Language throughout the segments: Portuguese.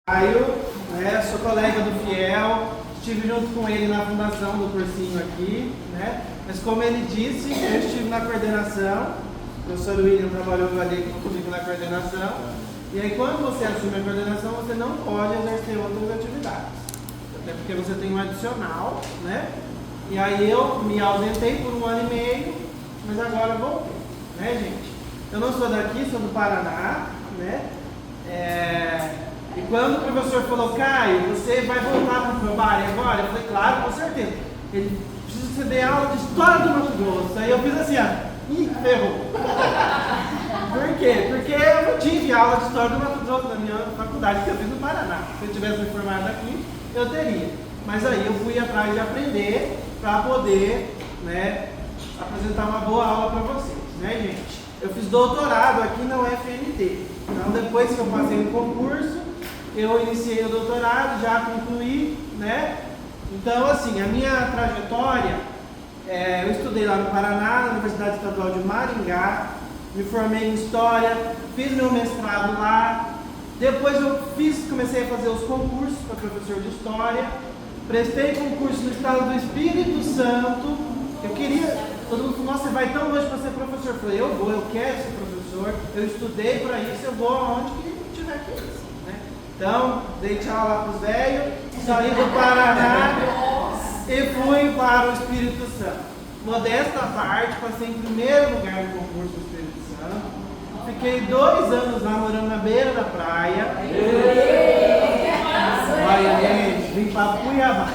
Caio, né, sou colega do Fiel, estive junto com ele na fundação do cursinho aqui, né? Mas como ele disse, eu estive na coordenação, o professor William trabalhou ali comigo na coordenação, e aí quando você assume a coordenação, você não pode exercer outras atividades, até porque você tem um adicional, né? E aí eu me ausentei por 1 ano e meio, mas agora voltei, né, gente? Eu não sou daqui, sou do Paraná, né? E quando o professor falou, Caio, você vai voltar para o trabalho agora? Eu falei, claro, com certeza. Ele precisa que você dê aula de História do Mato Grosso. Aí eu fiz assim, ih, ferrou. Por quê? Porque eu não tive aula de História do Mato Grosso na minha faculdade, que eu fiz no Paraná. Se eu tivesse me formado aqui, eu teria. Mas aí eu fui atrás de aprender para poder, né, apresentar uma boa aula para vocês, né, gente? Eu fiz doutorado aqui na UFMT. Então, depois que eu passei no concurso, eu iniciei o doutorado, já concluí, né? Então, assim, a minha trajetória, eu estudei lá no Paraná, na Universidade Estadual de Maringá, me formei em História, fiz meu mestrado lá, depois eu comecei a fazer os concursos para professor de História, prestei concurso no estado do Espírito Santo, eu queria, todo mundo falou, nossa, você vai tão longe para ser professor, eu falei, eu vou, eu quero ser professor, eu estudei para isso, eu vou aonde que tiver que ir. Então, dei tchau lá para os velhos, saí do Paraná e fui para o Espírito Santo. Modesta parte, passei em primeiro lugar no concurso do Espírito Santo. Fiquei 2 anos lá morando na beira da praia. Olha, gente, vim para Cuiabá.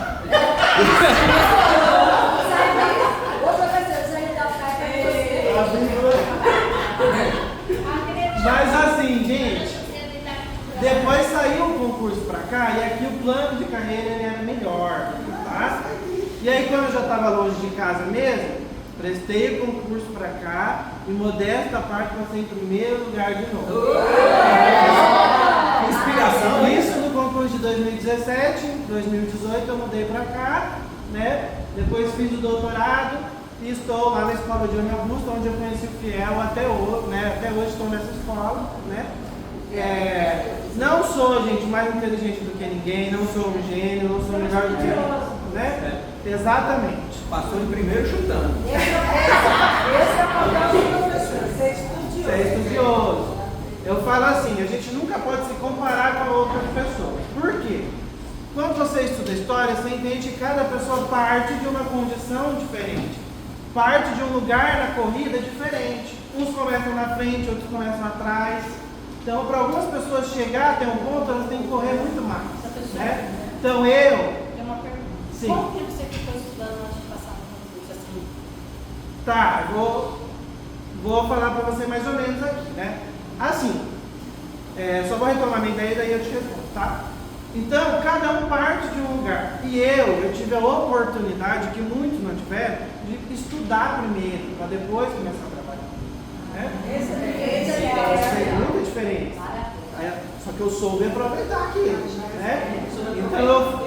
Mas assim, gente, depois saiu o concurso pra cá e aqui o plano de carreira ele era melhor, tá? E aí quando eu já estava longe de casa mesmo, prestei o concurso pra cá e modesta parte passei em primeiro lugar de novo. Inspiração. Isso no concurso de 2017, 2018 eu mudei pra cá, né? Depois fiz o doutorado e estou lá na Escola Johnny Augusto, onde eu conheci o Fiel até hoje, né? Até hoje estou nessa escola, né? Não sou, gente, mais inteligente do que ninguém, não sou um gênio, não sou melhor do que ninguém, né? Exatamente. Passou em primeiro chutando. Esse é o papel do professor, ser estudioso. Ser estudioso. Eu falo assim, a gente nunca pode se comparar com a outra pessoa. Por quê? Quando você estuda história, você entende que cada pessoa parte de uma condição diferente. Parte de um lugar na corrida diferente. Uns começam na frente, outros começam atrás. Então, para algumas pessoas chegar até um ponto, elas têm que correr muito mais. Né? Então, eu... Tem uma pergunta. Sim. Como que você ficou estudando antes de passar no concurso assim? Tá, vou falar para você mais ou menos aqui, né? Assim, só vou retomar minha ideia e daí eu te respondo, tá? Então, cada um parte de um lugar. E eu tive a oportunidade, que muitos não tiveram, de estudar primeiro, para depois começar a trabalhar. Tem muita diferença. Só que eu soube aproveitar aquilo, né? Então eu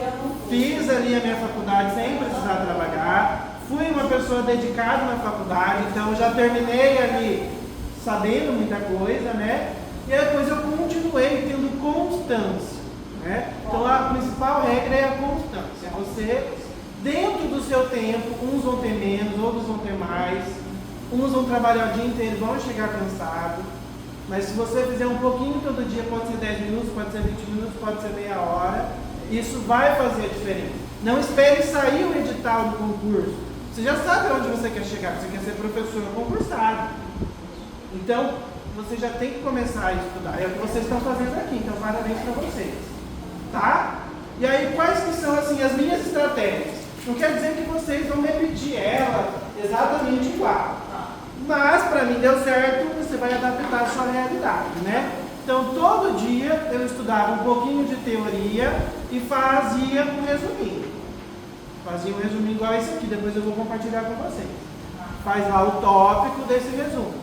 fiz ali a minha faculdade sem precisar trabalhar, fui uma pessoa dedicada na faculdade, então já terminei ali sabendo muita coisa, né? E depois eu continuei tendo constância, né? Então a principal regra é a constância. Você, dentro do seu tempo, uns vão ter menos, outros vão ter mais. Uns vão trabalhar o dia inteiro, vão chegar cansados. Mas se você fizer um pouquinho todo dia, pode ser 10 minutos, pode ser 20 minutos, pode ser meia hora, isso vai fazer a diferença. Não espere sair o edital do concurso. Você já sabe onde você quer chegar, você quer ser professor concursado. Então, você já tem que começar a estudar. É o que vocês estão fazendo aqui, então parabéns para vocês. Tá? E aí, quais que são assim, as minhas estratégias? Não quer dizer que vocês vão repetir ela exatamente igual. Mas, para mim, deu certo, você vai adaptar a sua realidade, né? Então, todo dia eu estudava um pouquinho de teoria e fazia um resuminho. Fazia um resuminho igual esse aqui, depois eu vou compartilhar com vocês. Faz lá o tópico desse resumo.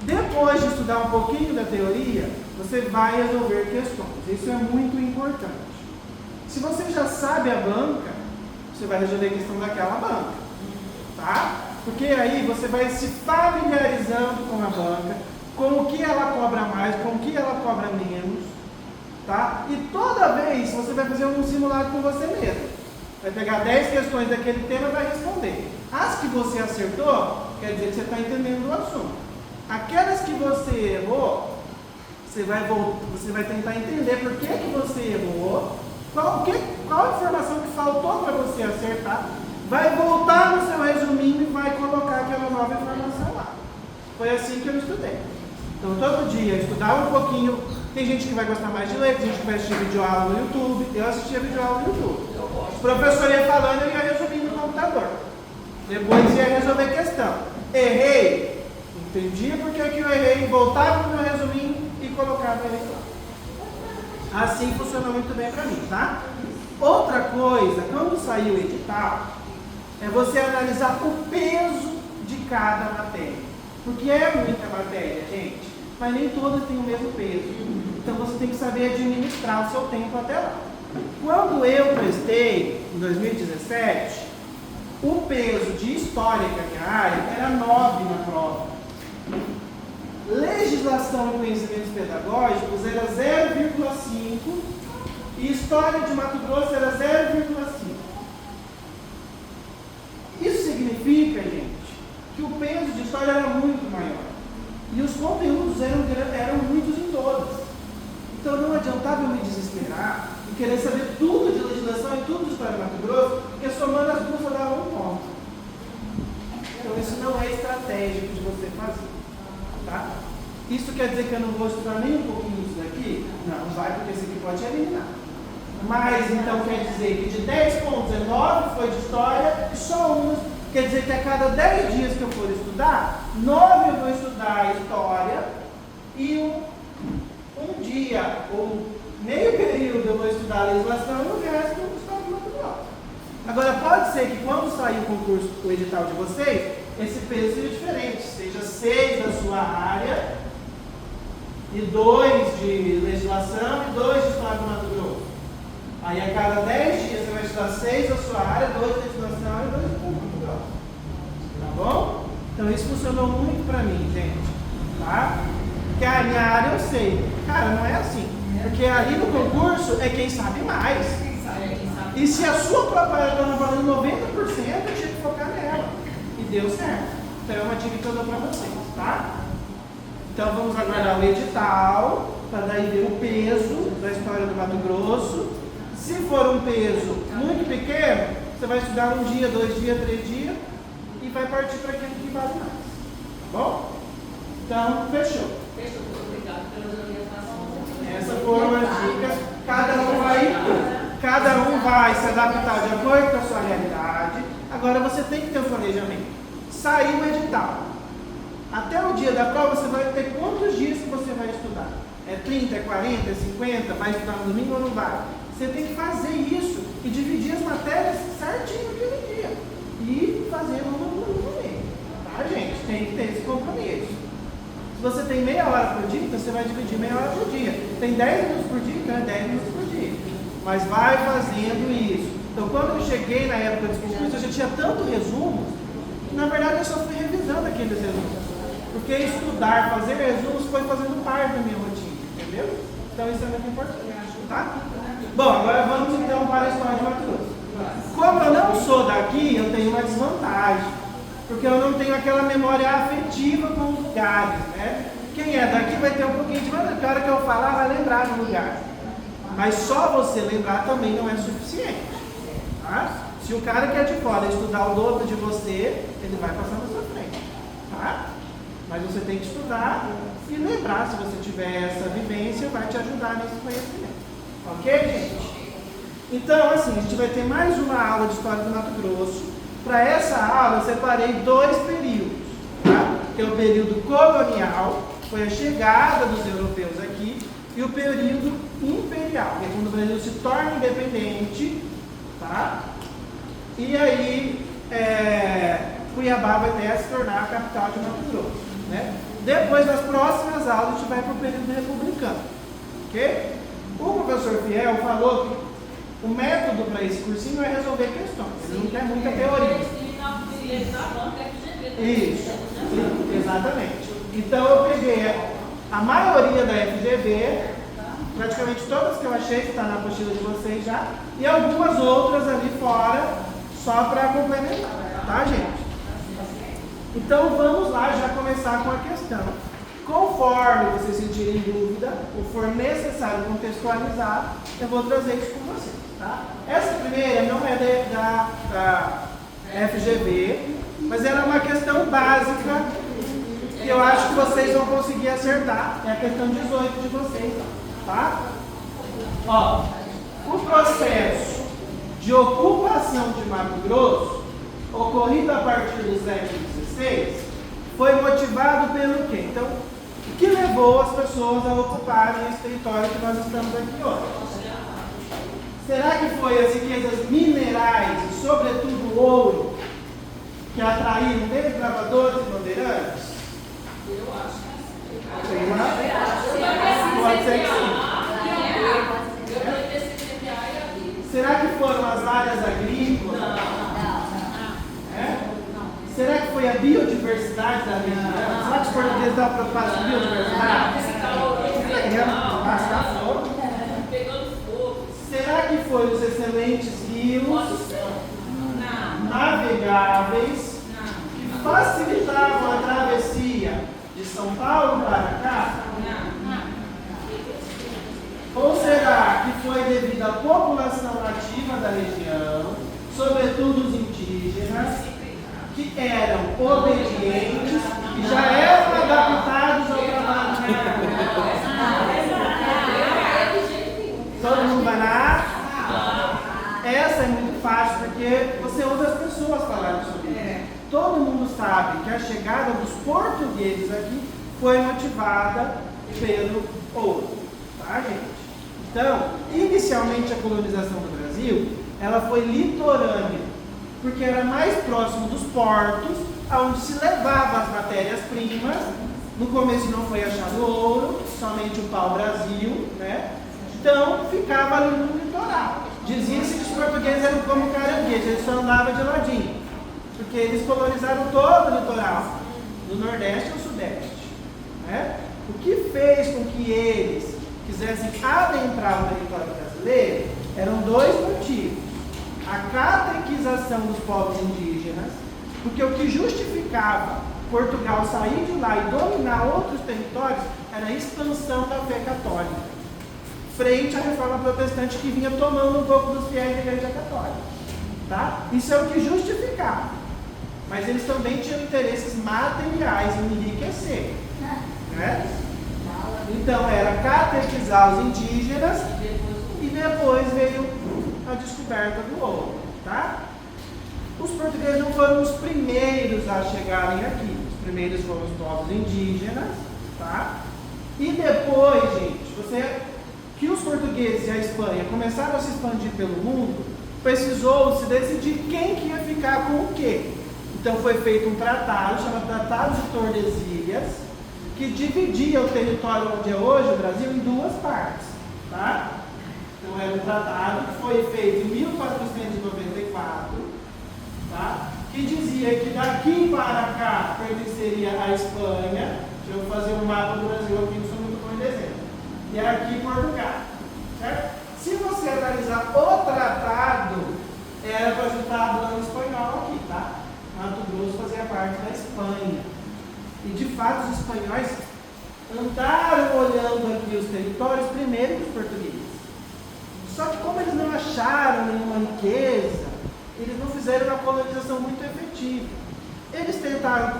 Depois de estudar um pouquinho da teoria, você vai resolver questões. Isso é muito importante. Se você já sabe a banca, você vai resolver a questão daquela banca. Tá? Porque aí você vai se familiarizando com a banca, com o que ela cobra mais, com o que ela cobra menos, Tá? E toda vez você vai fazer um simulado com você mesmo. Vai pegar 10 questões daquele tema e vai responder. As que você acertou, quer dizer que você está entendendo o assunto. Aquelas que você errou, você vai tentar entender por que você errou, qual a informação que faltou para você acertar, vai voltar no seu resuminho e vai colocar aquela nova informação lá. Foi assim que eu estudei. Então todo dia eu estudava um pouquinho. Tem gente que vai gostar mais de ler, tem gente que vai assistir videoaula no YouTube. Eu assistia videoaula no YouTube. O professor ia falando, eu ia resumindo no computador. Depois ia resolver questão. Errei, entendia porque que eu errei, voltava no meu resuminho e colocava ele lá. Assim funcionou muito bem para mim, tá? Outra coisa, quando sair o edital, é você analisar o peso de cada matéria. Porque é muita matéria, gente, mas nem todas têm o mesmo peso. Então você tem que saber administrar o seu tempo até lá. Quando eu prestei, em 2017, o peso de história, que é a minha área, era 9 na prova. Legislação e conhecimentos pedagógicos era 0,5 e história de Mato Grosso era 0,5. Isso significa, gente, que o peso de história era muito maior. E os conteúdos eram muitos em todas. Então não adiantava eu me desesperar e querer saber tudo de legislação e tudo de história de Mato Grosso, porque somando as duas eu dava um ponto. Então isso não é estratégico de você fazer. Tá? Isso quer dizer que eu não vou estudar nem um pouquinho disso daqui? Não vai, porque esse aqui pode eliminar. Mas então quer dizer que de 10 pontos, 9 foi de história e só um. Quer dizer que a cada 10 dias que eu for estudar, 9 eu vou estudar história e um dia, ou meio período eu vou estudar legislação e o resto eu vou estudar de Mato Grosso. Agora pode ser que quando sair o concurso, o edital de vocês, esse peso seja diferente, seja 6 da sua área e 2 de legislação e 2 de história do Mato Grosso. Aí a cada 10 dias você vai estudar 6 da sua área, 2 de legislação e 2 de Mato Grosso. Tá bom? Então isso funcionou muito pra mim, gente. Tá? Porque a minha área eu sei. Cara, não é assim. Porque ali no concurso é quem sabe mais. E se a sua própria área está valendo 90%, eu tinha que focar nela. E deu certo. Então é uma dica que eu dou pra vocês, tá? Então vamos aguardar o edital, para daí ver o peso da história do Mato Grosso. Se for um peso muito pequeno, você vai estudar um dia, 2 dias, 3 dias e vai partir para aquilo que vale mais. Tá bom? Então, fechou. Obrigado pelas orientações. Essas foram as dicas. Cada um vai se adaptar de acordo com a sua realidade. Agora você tem que ter um planejamento. Saiu o edital. Até o dia da prova você vai ter quantos dias que você vai estudar? É 30, é 40, é 50? Vai estudar no domingo ou não vai? Você tem que fazer isso e dividir as matérias certinho naquele dia. E fazer no meio. Tá, gente? Tem que ter esse compromisso. Se você tem meia hora por dia, então você vai dividir meia hora por dia. Tem 10 minutos por dia, então é 10 minutos por dia. Mas vai fazendo isso. Então quando eu cheguei na época dos concursos, eu já tinha tanto resumo, que na verdade eu só fui revisando aqueles resumos. Porque estudar, fazer resumos foi fazendo parte da minha rotina, entendeu? Então isso é muito importante, tá? Bom, agora vamos então para a história de Mato Grosso. Como eu não sou daqui, eu tenho uma desvantagem. Porque eu não tenho aquela memória afetiva com os lugares, né? Quem é daqui vai ter um pouquinho de memória, porque a hora que eu falar vai lembrar do lugar. Mas só você lembrar também não é suficiente, tá? Se o cara que é de fora estudar o dobro de você, ele vai passar na sua frente, tá? Mas você tem que estudar e lembrar, se você tiver essa vivência, vai te ajudar nesse conhecimento. Ok, gente? Então, assim, a gente vai ter mais uma aula de História do Mato Grosso. Para essa aula, eu separei 2 períodos, tá? Que é o período colonial, que foi a chegada dos europeus aqui, e o período imperial, que é quando o Brasil se torna independente, tá? E aí, Cuiabá vai até se tornar a capital de Mato Grosso, né? Depois, nas próximas aulas, a gente vai para o período republicano, ok? O professor Fiel falou que o método para esse cursinho é resolver questões, ele não quer muita teoria. Isso, exatamente. Então eu peguei a maioria da FGV, praticamente todas que eu achei, que está na apostila de vocês já, e algumas outras ali fora, só para complementar, tá, gente? Então vamos lá já começar com a questão. Conforme vocês sentirem dúvida, ou for necessário contextualizar, eu vou trazer isso com vocês, tá? Essa primeira não é da FGV, mas ela é uma questão básica que eu acho que vocês vão conseguir acertar. É a questão 18 de vocês, tá? Ó, o processo de ocupação de Mato Grosso, ocorrido a partir do século XVI, foi motivado pelo quê? Então, o que levou as pessoas a ocuparem esse território que nós estamos aqui hoje? Será que foi as riquezas minerais e, sobretudo, o ouro, que atraíram desbravadores e bandeirantes? Eu acho que sim. Sei lá. Pode ser que sim. Será que foram as áreas agrícolas? É? Será que foi a biodiversidade da região? Será que os portugueses estavam preocupados com a biodiversidade? Está fogo. Pegando fogo. Será que foi os excelentes rios navegáveis que facilitavam a travessia de São Paulo para cá? Ou será que foi devido à população nativa da região, sobretudo os indígenas, que eram obedientes e já eram adaptados ao trabalho? Todo mundo vai lá? Essa é muito fácil porque você ouve as pessoas falarem sobre isso. Todo mundo sabe que a chegada dos portugueses aqui foi motivada pelo ouro, tá, gente? Então, inicialmente a colonização do Brasil, ela foi litorânea, porque era mais próximo dos portos, onde se levava as matérias-primas. No começo não foi achado ouro, somente o pau-brasil, né? Então, ficava ali no litoral. Dizia-se que os portugueses eram como caranguejos, eles só andavam de ladinho, porque eles colonizaram todo o litoral, do Nordeste ao Sudeste, né? O que fez com que eles quisessem adentrar o território brasileiro eram dois motivos: a catequização dos povos indígenas, porque o que justificava Portugal sair de lá e dominar outros territórios era a expansão da fé católica, frente à reforma protestante que vinha tomando um pouco dos fiéis da Igreja Católica, tá? Isso é o que justificava, mas eles também tinham interesses materiais em enriquecer, né? Então era catequizar os indígenas e depois veio a descoberta do ouro, tá? Os portugueses não foram os primeiros a chegarem aqui. Os primeiros foram os povos indígenas, tá? E depois, gente, que os portugueses e a Espanha começaram a se expandir pelo mundo, precisou-se decidir quem que ia ficar com o quê. Então foi feito um tratado, chamado Tratado de Tordesilhas, que dividia o território onde é hoje o Brasil em duas partes, tá? Então era um tratado que foi feito em 1494, tá? Que dizia que daqui para cá pertenceria à Espanha. Deixa eu fazer um mapa do Brasil aqui, não sou muito bom em desenho. E aqui Portugal, certo? Se você analisar o tratado, era para estar falando espanhol aqui, tá? Mato Grosso fazia parte da Espanha. E de fato os espanhóis andaram olhando aqui os territórios primeiro que os portugueses. Só que como eles não acharam nenhuma riqueza, eles não fizeram uma colonização muito efetiva. Eles tentaram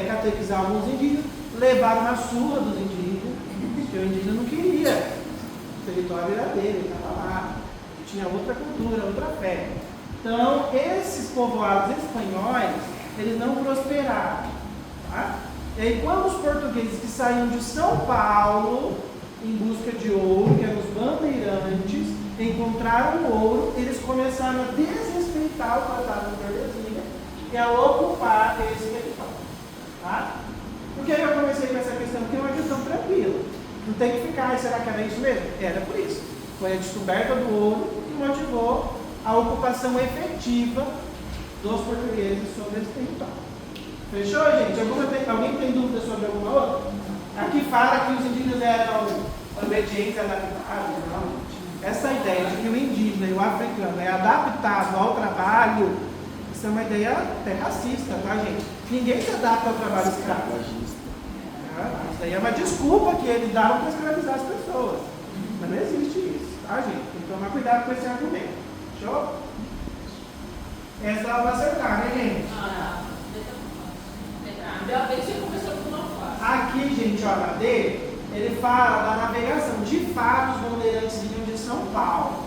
catequizar alguns indígenas, levaram uma surra dos indígenas, porque o indígena não queria. O território era dele, ele estava lá. Ele tinha outra cultura, outra fé. Então, esses povoados espanhóis, eles não prosperaram. Tá? E aí, quando os portugueses que saíam de São Paulo em busca de ouro, que eram os bandeirantes, encontraram o ouro, eles começaram a desrespeitar o Tratado de Tordesilhas e a ocupar esse território. Tá? Por que eu comecei com essa questão? Porque é uma questão tranquila. Não tem que ficar, será que era isso mesmo? Era por isso. Foi a descoberta do ouro que motivou a ocupação efetiva dos portugueses sobre esse território. Fechou, gente? Alguém tem dúvida sobre alguma outra? Aqui fala que os indígenas eram obedientes e adaptáveis, não. Essa ideia de que o indígena e o africano é adaptado ao trabalho, isso é uma ideia até racista, tá, gente? Ninguém se adapta ao trabalho escravo. Isso aí é uma desculpa que eles davam para escravizar as pessoas. Mas não existe isso, tá, gente? Tem que tomar cuidado com esse argumento. Show? Essa dá para acertar, né, gente? Ainda bem que você começou com uma fase. Aqui, gente, ó, na D, ele fala da navegação. De fato, os bandeirantes vinham de São Paulo.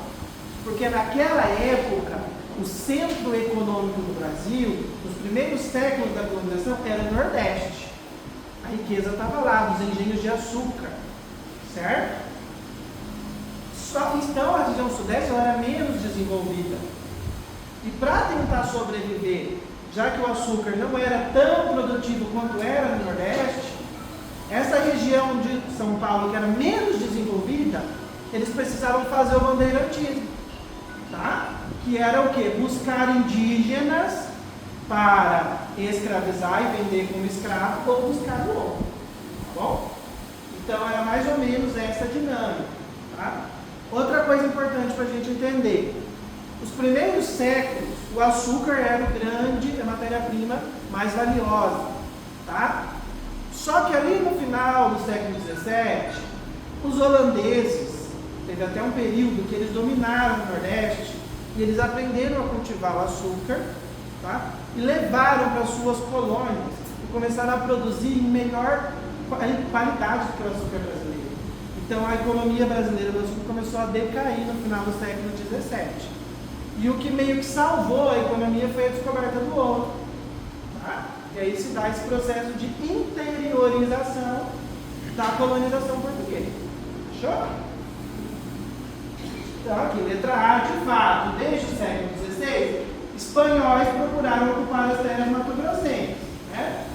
Porque naquela época, o centro econômico do Brasil, nos primeiros séculos da colonização, era o Nordeste. A riqueza estava lá, nos engenhos de açúcar. Certo? Só que então a região Sudeste ela era menos desenvolvida. E para tentar sobreviver, já que o açúcar não era tão produtivo quanto era no Nordeste, essa região de São Paulo, que era menos desenvolvida, eles precisavam fazer o bandeirantismo, tá? Que era o quê? Buscar indígenas para escravizar e vender como escravo ou buscar o ouro, tá bom? Então era mais ou menos essa dinâmica, tá? Outra coisa importante para a gente entender, os primeiros séculos, o açúcar era a matéria-prima mais valiosa, tá? Só que ali no final do século XVII, os holandeses, teve até um período que eles dominaram o Nordeste e eles aprenderam a cultivar o açúcar, tá? E levaram para suas colônias e começaram a produzir em melhor qualidade do que o açúcar brasileiro. Então a economia brasileira do açúcar começou a decair no final do século XVII. E o que meio que salvou a economia foi a descoberta do ouro. Tá? E aí se dá esse processo de interiorização da colonização portuguesa. Fechou? Então aqui, letra A, de fato, desde o século XVI, espanhóis procuraram ocupar as terras mato-grossenses. Né?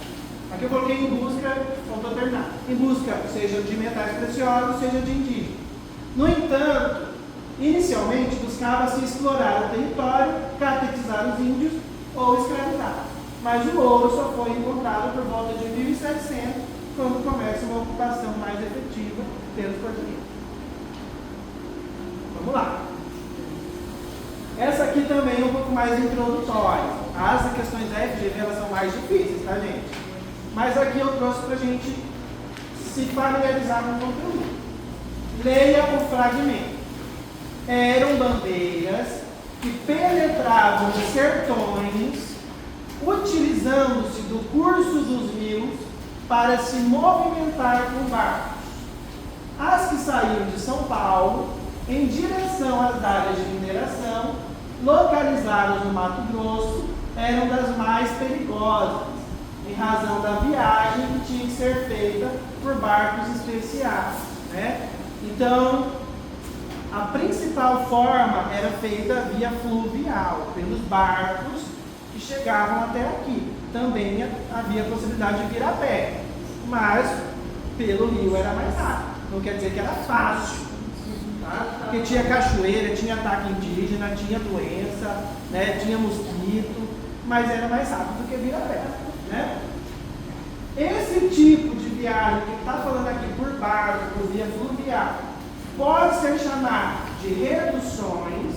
Aqui eu coloquei em busca, faltou terminar, em busca seja de metais preciosos, seja de indígenas. No entanto, inicialmente buscava-se explorar o território, catequizar os índios ou escravizar. Mas o ouro só foi encontrado por volta de 1700, quando começa uma ocupação mais efetiva pelos portugueses. Vamos lá. Essa aqui também é um pouco mais introdutória. As questões FGV elas são mais difíceis, tá, gente? Mas aqui eu trouxe para a gente se familiarizar com o conteúdo. Leia o fragmento. Eram bandeiras que penetravam os sertões, utilizando-se do curso dos rios para se movimentar com barcos. As que saíam de São Paulo em direção às áreas de mineração, localizadas no Mato Grosso, eram das mais perigosas, em razão da viagem que tinha que ser feita por barcos especiais. Né? Então, a principal forma era feita via fluvial, pelos barcos que chegavam até aqui. Também havia a possibilidade de vir a pé, mas pelo rio era mais rápido. Não quer dizer que era fácil, tá? Porque tinha cachoeira, tinha ataque indígena, tinha doença, né? Tinha mosquito, mas era mais rápido do que vir a pé. Né? Esse tipo de viagem que está falando aqui por barco, por via fluvial, pode ser chamado de reduções,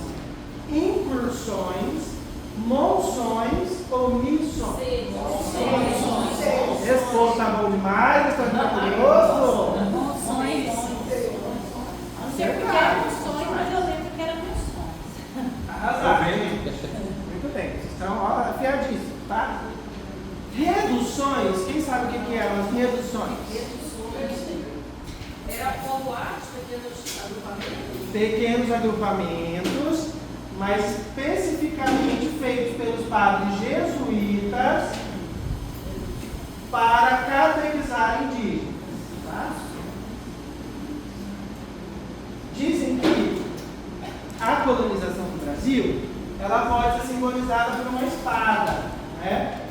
incursões, monções ou missões. Resposta tá bom demais, está curioso? Monções. Não sei porque era monções, mas eu lembro que era monções. Arrasado. Muito bem, vocês estão afiadíssimos, tá? Reduções, quem sabe o que eram as reduções? Era povoados, pequenos agrupamentos? Pequenos agrupamentos, mas especificamente feitos pelos padres jesuítas para catequizar indígenas. Tá? Dizem que a colonização do Brasil ela pode ser simbolizada por uma espada. Né?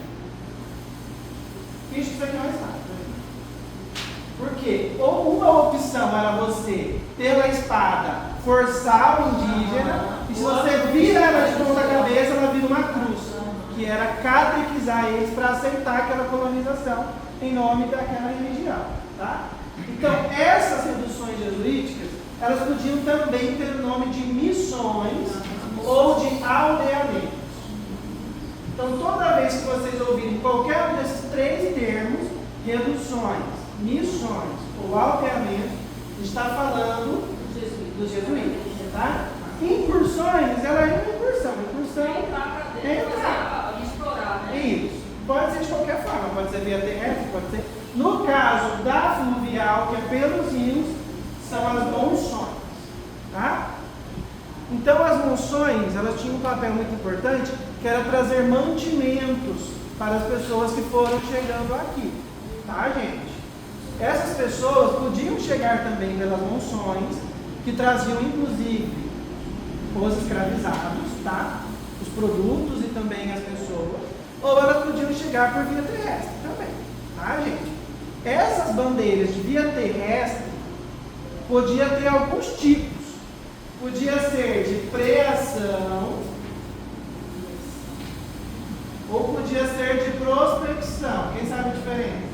Isso aqui é uma espada. Por quê? Ou uma opção era você, pela espada, forçar o indígena, e se você vira ela de ponta cabeça, ela vira uma cruz, que era catequizar eles para aceitar aquela colonização em nome daquela religião. Tá? Então, essas reduções jesuíticas, elas podiam também ter o nome de missões ou de aldeamentos. Então, toda vez que vocês ouvirem qualquer um desses três termos, reduções, missões ou aldeamentos, está falando dos jesuítas, tá? Incursões, ela é uma incursão. Incursão é entrar. Explorar, né? Isso. Pode ser de qualquer forma, pode ser via terrestre, pode ser. No caso da fluvial, que é pelos rios, são as monções, tá? Então as monções, elas tinham um papel muito importante, que era trazer mantimentos para as pessoas que foram chegando aqui, tá, gente? Essas pessoas podiam chegar também pelas monções, que traziam inclusive os escravizados, tá? Os produtos e também as pessoas, ou elas podiam chegar por via terrestre também, tá, gente? Essas bandeiras de via terrestre podia ter alguns tipos. Podia ser de preação, ou podia ser de prospecção. Quem sabe a diferença?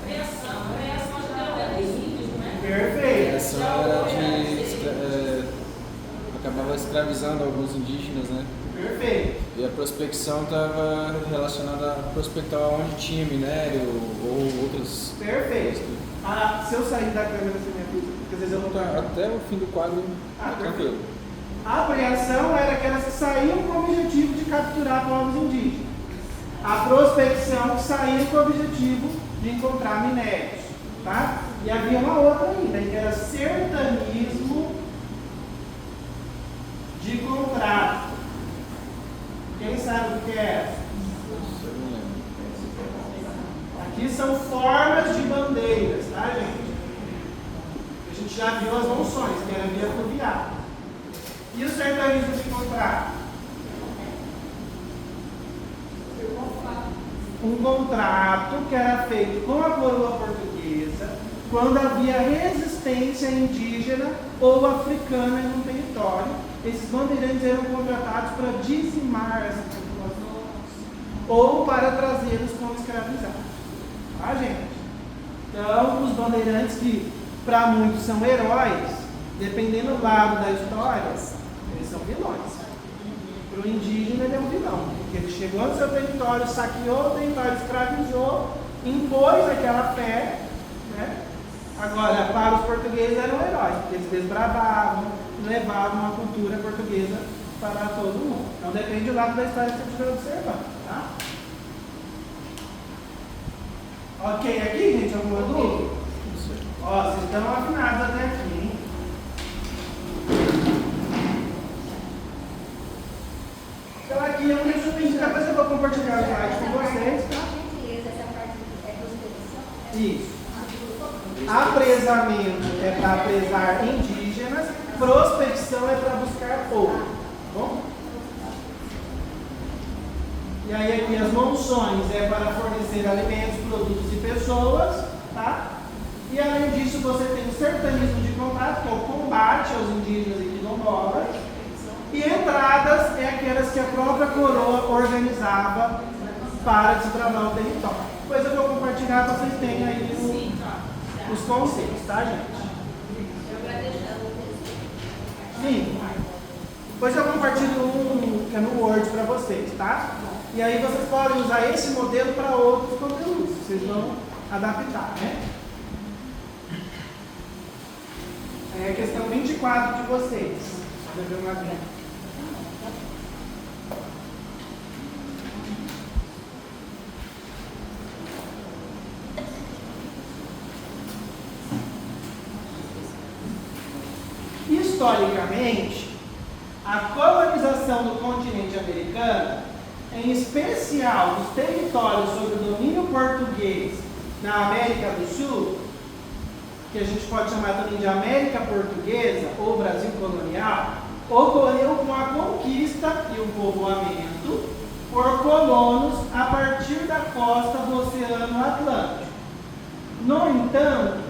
Reação já deu dos índios, né? Perfeito. Essa era acabava escravizando alguns indígenas, né? Perfeito. E a prospecção estava relacionada a prospectar onde tinha minério ou outras. Perfeito. Se eu sair da câmera, você me avisa, porque às vezes eu não estou. Até o fim do quadro, tranquilo. A preação era aquelas que saíam com o objetivo de capturar povos indígenas. A prospecção que saía com o objetivo de encontrar minérios, tá? E havia uma outra ainda, que era sertanismo de contrato. Quem sabe o que é? Aqui são formas de bandeiras, tá, gente? A gente já viu as monções, que era via fluvial. E o sertanismo de contrato? Um contrato que era feito com a coroa portuguesa quando havia resistência indígena ou africana em um território. Esses bandeirantes eram contratados para dizimar essa população ou para trazê-los como escravizados. Tá, gente? Então, os bandeirantes que para muitos são heróis, dependendo do lado da história, eles são vilões. Para o indígena ele é um vilão, porque ele chegou no seu território, saqueou o território, escravizou, impôs aquela fé, né? Agora, para os portugueses eram heróis, porque eles desbravavam, levavam a cultura portuguesa para todo mundo. Então depende do lado da história que você estiver observando, tá? Ok aqui, gente? Alguma dúvida? Ó, vocês estão afinados até aqui, hein? Então aqui é um resuminho, depois eu vou compartilhar o slide com vocês, tá? Isso. Apresamento é para apresar indígenas, prospecção é para buscar ouro, tá bom? E aí aqui as monções é para fornecer alimentos, produtos e pessoas, tá? E além disso você tem o sertanismo de contrato, que é o combate aos indígenas e quilombolas. E entradas é aquelas que a própria coroa organizava para desbravar o território. Depois eu vou compartilhar para vocês terem aí os conceitos, tá, gente? Sim. Depois eu compartilho um que é no Word para vocês, tá? E aí vocês podem usar esse modelo para outros conteúdos. Vocês vão adaptar, né? É a questão 24 de vocês. Deixa eu ver uma vez. Historicamente, a colonização do continente americano, em especial dos territórios sob o domínio português na América do Sul, que a gente pode chamar também de América Portuguesa ou Brasil colonial, ocorreu com a conquista e o povoamento por colonos a partir da costa do Oceano Atlântico. No entanto,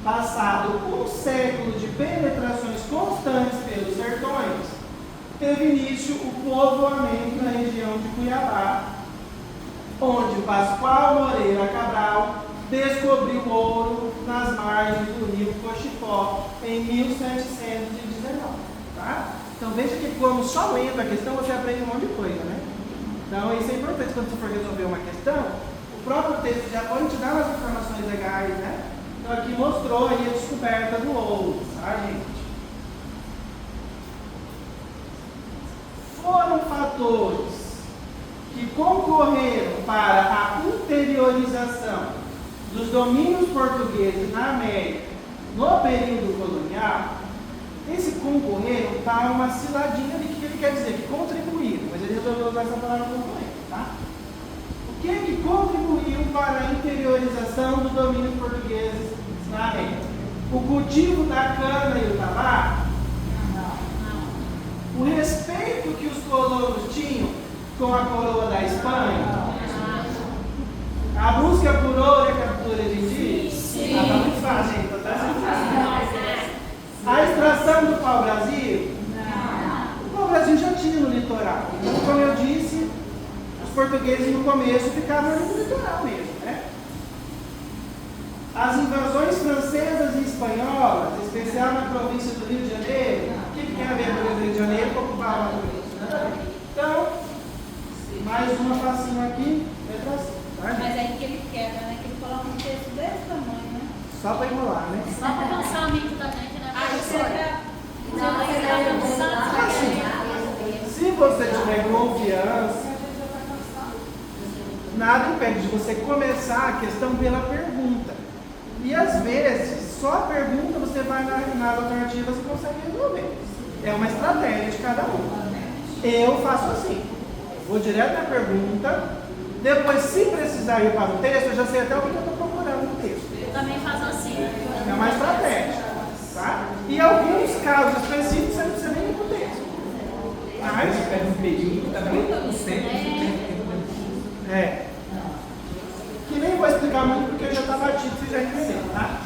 passado um século de penetrações constantes pelos sertões, teve início o povoamento na região de Cuiabá, onde Pascoal Moreira Cabral descobriu ouro nas margens do rio Cochipó em 1719. Tá? Então veja que como só lendo a questão você aprende um monte de coisa, né? Então isso é importante quando você for resolver uma questão. O próprio texto já pode te dar umas informações legais, né? Então aqui mostrou aí a descoberta do ouro, tá, gente? Foram fatores que concorreram para a interiorização dos domínios portugueses na América no período colonial. Esse concorreram está uma ciladinha de que ele quer dizer, que contribuíram, mas ele resolveu usar essa palavra concorrer, tá? O que contribuiu para a interiorização dos domínios portugueses na América? O cultivo da cana e o tabaco? O respeito que os colonos tinham com a coroa da Espanha? A busca por ouro e a captura de indígenas? Sim. Tá muito fácil, gente. Tá sendo fácil. A extração do pau-brasil? O pau-brasil já tinha no litoral. Então, como eu disse, os portugueses no começo ficavam no litoral mesmo, né? As invasões francesas e espanholas, em especial na província do Rio de Janeiro, o que tem a ver com o Rio de Janeiro com ocupar uma província? Então, mais uma facinho aqui, letra C. Tá? Mas aí que ele quebra, né? Que ele coloca um texto desse tamanho, né? Só para enrolar, né? Só para cansar a mente da gente, né? Ah, você professora? Se você tiver confiança, nada impede de você começar a questão pela pergunta. E às vezes, só a pergunta você vai nas alternativas e consegue resolver. É uma estratégia de cada um. Eu faço assim. Vou direto na pergunta. Depois, se precisar ir para o texto, eu já sei até o que eu estou procurando no texto. Eu também faço assim. É uma estratégia. Tá? E alguns casos específicos você não precisa nem ir para o texto. Mas pega um pedido, tá perguntando sempre. É. Que nem vou explicar muito porque já está batido, vocês já entenderam, tá?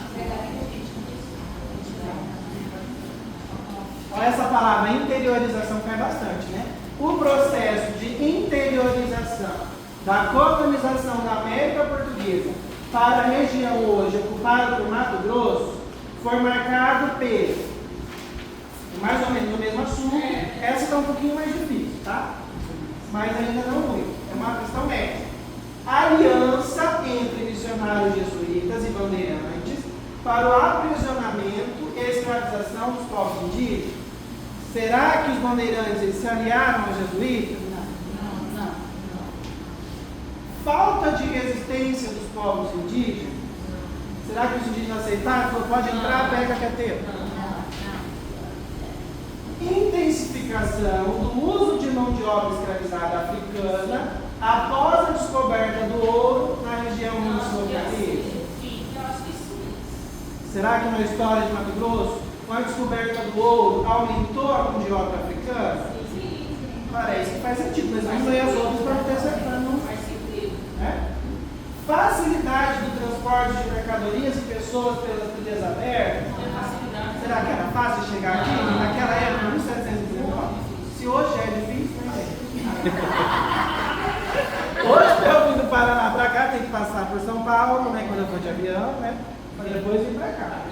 Olha essa palavra, interiorização cai bastante, né? O processo de interiorização da colonização da América Portuguesa para a região hoje ocupada por Mato Grosso foi marcado pelo, mais ou menos no mesmo assunto, essa está um pouquinho mais difícil, tá? Mas ainda não muito, é uma questão média. Aliança entre missionários jesuítas e bandeirantes para o aprisionamento e escravização dos povos indígenas. Será que os bandeirantes eles se aliaram aos jesuítas? Não. Falta de resistência dos povos indígenas? Será que os indígenas aceitaram? Falou, pode entrar, pega que é teu. Intensificação do uso de mão de obra escravizada africana após a descoberta do ouro na região onde se localiza. Será que na história de Mato Grosso, com a descoberta do ouro, aumentou a mão de obra africana? Parece que faz sentido, mas vamos ler as outras para ter certeza. Né? Facilidade do transporte de mercadorias e pessoas pelas trilhas abertas. Será que era fácil chegar aqui naquela época, 1719? Se hoje é difícil, né? Hoje, para eu vir do Paraná para cá, tem que passar por São Paulo, né? Quando eu for de avião, né? Para depois vir para cá.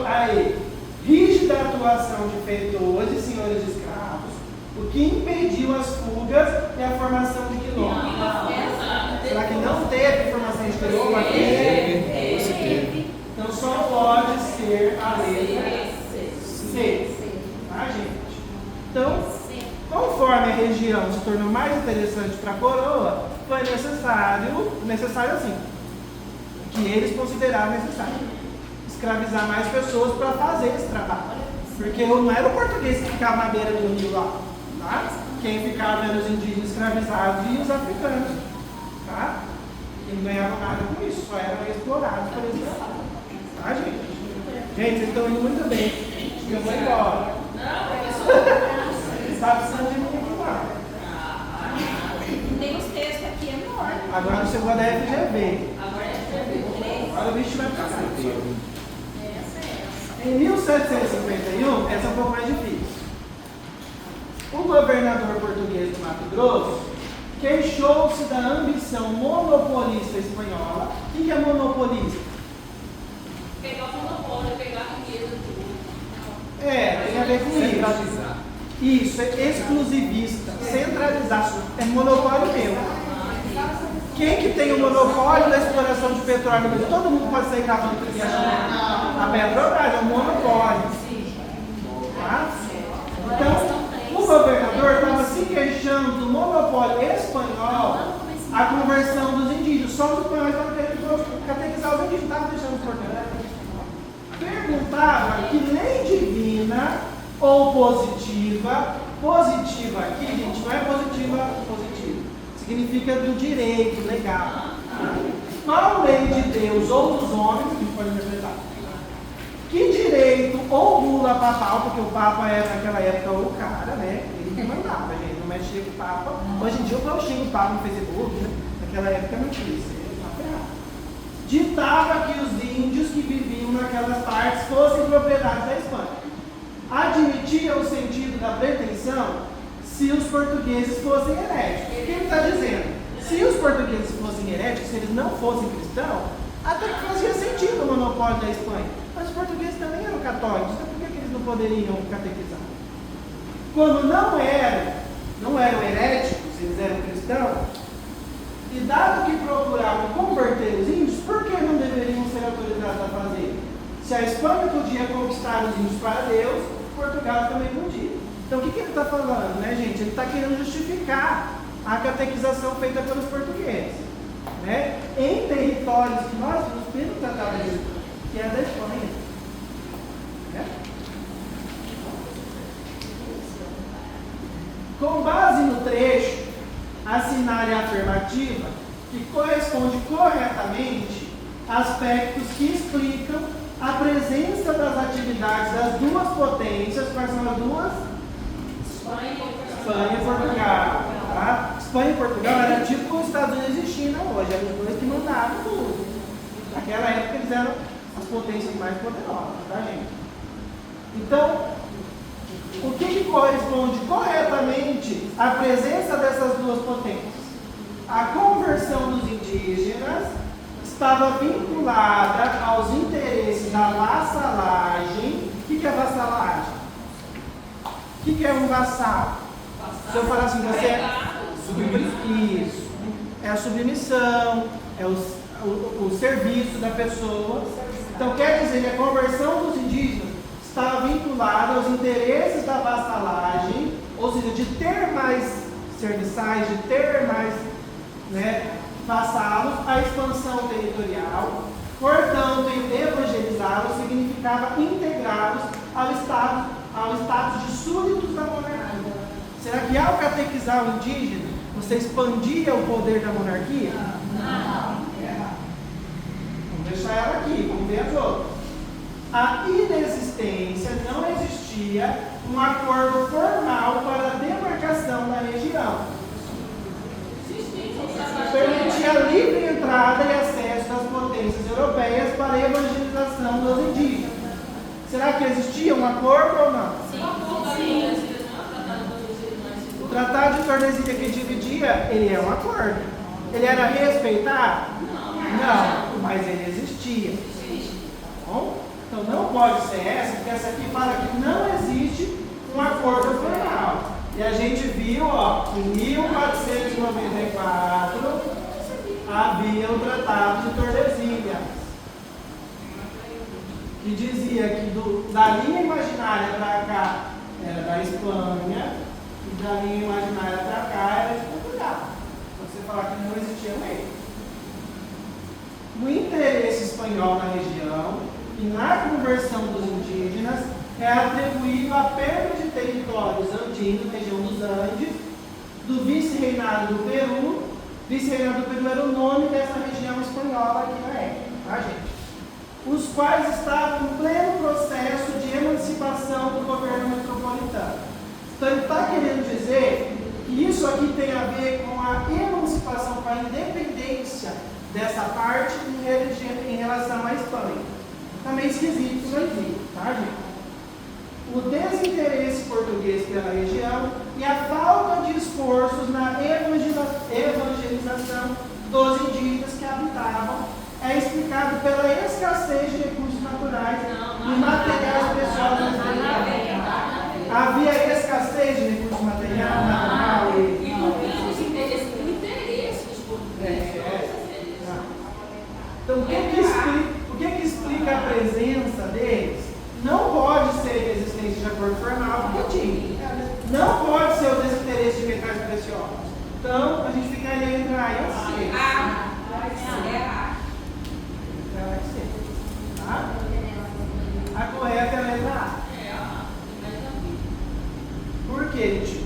Aí, rígida atuação de feitores e senhores de escravos, o que impediu as fugas e a formação de quilombo. Será que não teve formação de quilombo aqui? Teve. Então só pode ser a letra C. Tá, gente? Então, conforme a região se tornou mais interessante para a coroa, foi necessário assim, que eles consideraram necessário, escravizar mais pessoas para fazer esse trabalho. Porque não era o português que ficava na beira do rio lá, tá? Quem ficava eram os indígenas escravizados e os africanos, tá? E não ganhavam nada com isso, só eram explorados por esse trabalho. Tá, gente? Gente, vocês estão indo muito bem. Eu vou embora. Está precisando de mim aqui lá. Tem os textos aqui enormes. Agora chegou a da FGV. Agora o bicho vai ficar. Em 1751, essa é um pouco mais difícil. O governador português do Mato Grosso queixou-se da ambição monopolista espanhola. O que é monopolista? Pegar o monopólio, pegar a riqueza do outro. Tem a ver com isso. Centralizar. Isso, é exclusivista, centralizar. É monopólio meu. Quem que tem o monopólio da exploração de petróleo no Brasil? Todo mundo pode sair cavando porque a Petrobras é um monopólio. Tá? Então, o governador estava se queixando do monopólio espanhol, a conversão dos indígenas. Só os espanhóis estavam querendo catequizar os indígenas, não estavam deixando os portugueses. Perguntava que lei divina ou positiva aqui, gente, não é positiva, significa do direito legal. Qual lei de Deus ou dos homens, que a gente pode interpretar? Que direito ou bula papal, porque o Papa era naquela época o cara, né? Ele que mandava, gente, não mexia com o Papa. Hoje em dia eu xingo o Papa no Facebook, né? Naquela época não tinha isso, ele estava errado. Ditava que os índios que viviam naquelas partes fossem propriedades da Espanha. Admitia o sentido da pretensão se os portugueses fossem heréticos. O que ele está dizendo? Se os portugueses fossem heréticos, se eles não fossem cristãos, até que fazia sentido o monopólio da Espanha. Mas os portugueses também eram católicos, então por que eles não poderiam catequizar? Quando não eram heréticos, eles eram cristãos, e dado que procuravam converter os índios, por que não deveriam ser autorizados a fazer? Se a Espanha podia conquistar os índios para Deus, Portugal também podia. Então o que ele está falando, né, gente? Ele está querendo justificar a catequização feita pelos portugueses, né? Em territórios que nós vimos pelo Tratado de Lisboa, que é da Espanha. Né? Com base no trecho, assinale a afirmativa que corresponde corretamente aspectos que explicam a presença das atividades das duas potências. Quais são as duas? Espanha e Portugal. Tá? Espanha e Portugal era tipo os Estados Unidos e China hoje, eram os dois que mandavam tudo. Naquela época eles eram as potências mais poderosas, tá, gente? Então, o que corresponde corretamente à presença dessas duas potências? A conversão dos indígenas estava vinculada aos interesses da vassalagem. O que é vassalagem? O que é um vassalo? Se eu falar assim, você é isso, é a submissão, é o serviço da pessoa. Então quer dizer que a conversão dos indígenas estava vinculada aos interesses da vassalagem, ou seja, de ter mais serviçais, de ter mais, né, vassalos, a expansão territorial. Portanto, evangelizá-los significava integrá-los ao status de súditos da monarquia. Será que ao catequizar o indígena, você expandia o poder da monarquia? Não. Vamos deixar ela aqui, vamos ver as outras. A inexistência, não existia um acordo formal para a demarcação da região. Permitia livre entrada e acesso das potências europeias para a evangelização dos indígenas. Será que existia um acordo ou não? Sim. O Tratado de Tordesilhas que dividia, ele é um acordo. Ele era respeitado? Não, mas ele existia. Tá bom? Então não pode ser essa, porque essa aqui fala que não existe um acordo formal. E a gente viu, ó, em 1494 havia o Tratado de Tordesilhas, que dizia que da linha imaginária para cá era da Espanha e da linha imaginária para cá era de Portugal. Você falar que não existia lei. O interesse espanhol na região e na conversão dos indígenas é atribuído à perda de territórios andinos, região dos Andes, do vice-reinado do Peru. Vice-reinado do Peru era o nome dessa região espanhola aqui na época, tá, gente? Os quais estavam em pleno processo de emancipação do governo metropolitano. Então ele está querendo dizer que isso aqui tem a ver com a emancipação, com a independência dessa parte em relação à Espanha. Também esquisito isso aqui, tá, gente? o desinteresse português pela região e a falta de esforços na evangelização dos indígenas que habitavam é explicado pela escassez de recursos naturais e materiais pessoais das regiões. Havia escassez de recursos materiais, natural E por isso o interesse dos portugueses. Então, o que explica a presença deles? Não pode ser a existência de acordo formal, porque tinha. Não pode ser o desinteresse de metais preciosos. Então, a gente ficaria entre A e C. Tá? A correta é a letra A. Por quê, gente?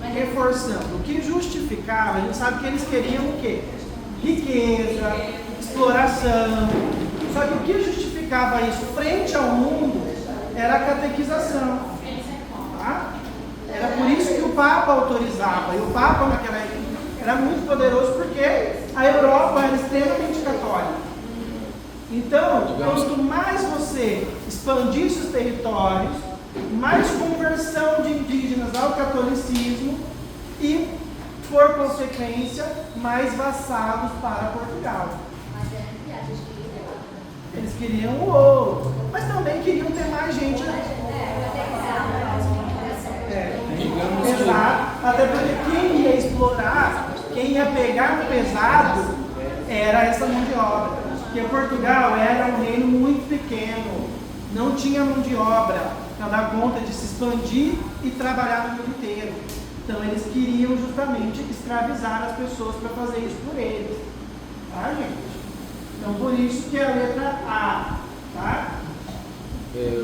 Reforçando. O que justificava, a gente sabe que eles queriam o quê? Riqueza, exploração. Só que o que justificava isso frente ao mundo era a catequização. Tá? Era por isso que o Papa autorizava. E o Papa naquela época era muito poderoso porque a Europa era extremamente católica. Então, quanto mais você expandisse os territórios, mais conversão de indígenas ao catolicismo e, por consequência, mais vassalos para Portugal. Eles queriam o ouro, mas também queriam ter mais gente. Exato. Até porque quem ia explorar, quem ia pegar no pesado, era essa mão de obra. Porque Portugal era um reino muito pequeno, não tinha mão de obra para dar conta de se expandir e trabalhar no mundo inteiro. Então eles queriam justamente escravizar as pessoas para fazer isso por eles. Tá, gente? Então por isso que é a letra A. Tá?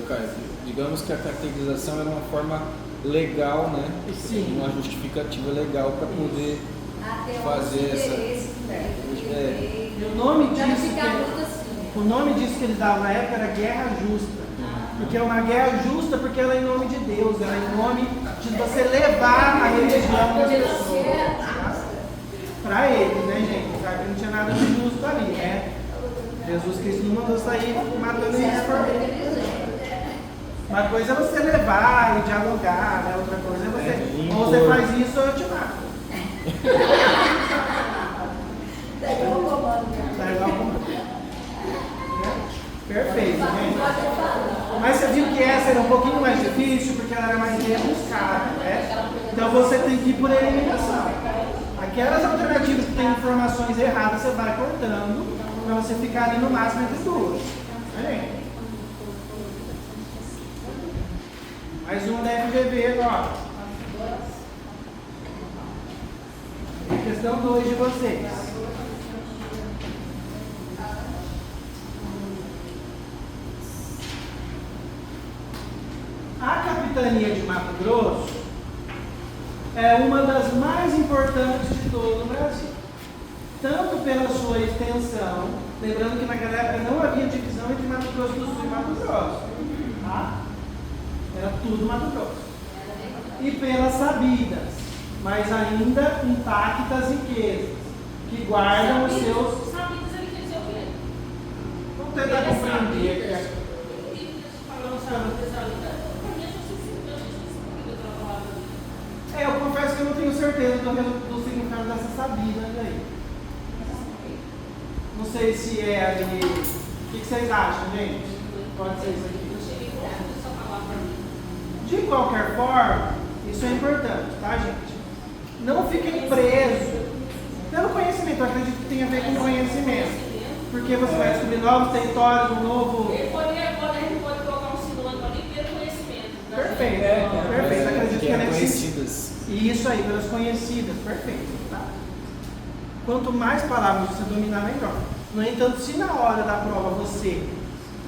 Caio, digamos que a catequização era uma forma legal, né? Sim. Uma justificativa legal para poder fazer essa. E o nome disso que eles davam na época era guerra justa. Porque é uma guerra justa porque ela é em nome de Deus, ela é em nome de você levar a religião das pessoas. Tá? Para eles, né, gente? Sabe que não tinha nada de justo ali, né? Jesus Cristo não mandou sair matando eles por ele. Uma coisa é você levar e dialogar, né? Outra coisa é você. Ou você faz isso ou eu te mato. Tá igual o comando. Perfeito, gente. Mas você viu que essa era um pouquinho mais difícil porque ela era mais rebuscada, né? Então você tem que ir por eliminação. Aquelas alternativas que tem informações erradas você vai cortando para você ficar ali no máximo entre duas. Né? Mais uma da FGV agora. Questão 2 de vocês. A capitania de Mato Grosso é uma das mais importantes de todo o Brasil. Tanto pela sua extensão, lembrando que naquela época não havia divisão entre Mato Grosso do Sul e Mato Grosso. Tá? Era tudo Mato Grosso. E pelas sabidas, mas ainda intactas riquezas, que guardam os seus... Sabidas ele quer dizer o quê? Vamos tentar compreender aqui. Eu confesso que eu não tenho certeza do significado dessa sabida aí. Não sei se é ali. O que vocês acham, gente? Pode ser isso aqui. De qualquer forma, isso é importante, tá, gente? Não fiquem presos pelo conhecimento. Eu acredito que tem a ver com conhecimento. Porque você vai descobrir novos territórios, um novo. Ele pode colocar um sinônimo ali pelo conhecimento. Perfeito, perfeito. Acredito que é nesse conhecidas. Isso aí, pelas conhecidas, perfeito. Tá? Quanto mais palavras você dominar, melhor. No entanto, se na hora da prova você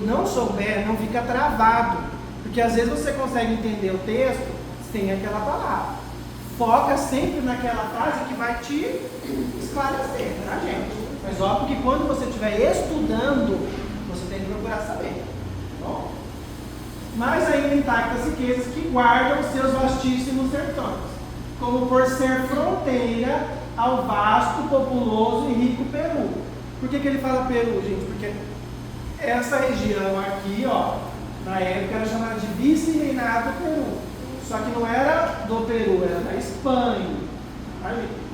não souber, não fica travado. Porque às vezes você consegue entender o texto sem aquela palavra. Foca sempre naquela frase que vai te esclarecer, tá, gente? Mas óbvio que quando você estiver estudando, você tem que procurar saber. Tá bom? Mas ainda intactas riquezas que guardam os seus vastíssimos sertões, como por ser fronteira ao vasto, populoso e rico Peru. Por que ele fala Peru, gente? Porque essa região aqui, ó, Na época era chamado de vice-reinado do Peru. Só que não era do Peru, era da Espanha.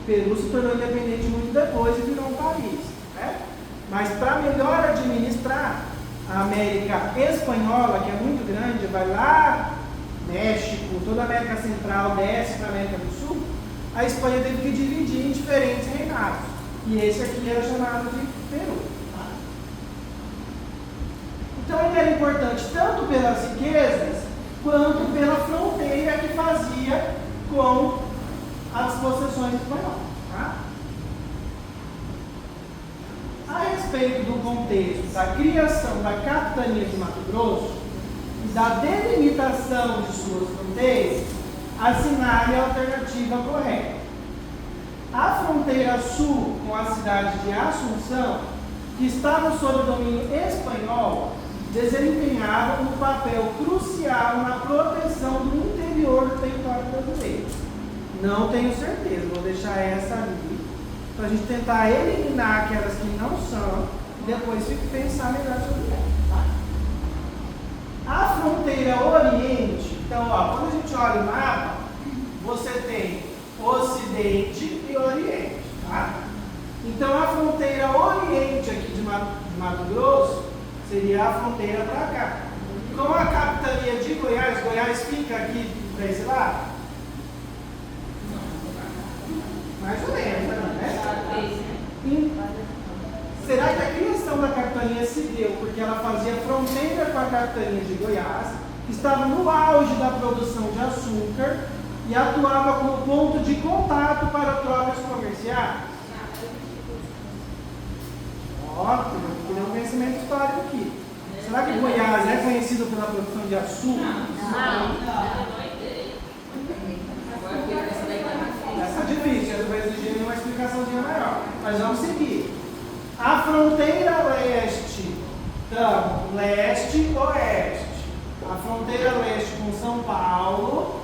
Peru se tornou independente muito depois e virou um país. Né? Mas para melhor administrar a América Espanhola, que é muito grande, vai lá, México, toda a América Central, desce para a América do Sul, a Espanha teve que dividir em diferentes reinados. E esse aqui era chamado de Peru. Tá? Então ele era importante tanto pelas riquezas, quanto pela fronteira que fazia com as possessões espanholas. Tá? A respeito do contexto da criação da capitania de Mato Grosso e da delimitação de suas fronteiras, assinale a alternativa correta. A fronteira sul com a cidade de Assunção, que estava sob domínio espanhol, desempenhava um papel crucial na proteção do interior do território brasileiro. Não tenho certeza, vou deixar essa ali, para a gente tentar eliminar aquelas que não são, e depois pensar melhor sobre ela. Tá? A fronteira oriente, então, ó, quando a gente olha o mapa, você tem Ocidente e Oriente. Tá? Então, a fronteira oriente aqui de Mato Grosso seria a fronteira para cá. Como a capitania de Goiás, Goiás fica aqui para esse lado? Mais ou menos, né? Será que a criação da capitania se deu porque ela fazia fronteira com a capitania de Goiás, que estava no auge da produção de açúcar e atuava como ponto de contato para trocas comerciais? Ó, tem um conhecimento histórico aqui. Será que Goiás é conhecido pela produção de açúcar? Essa é difícil, eu vou exigir uma explicaçãozinha maior. Mas vamos seguir. A fronteira leste, então, leste-oeste. A fronteira leste com São Paulo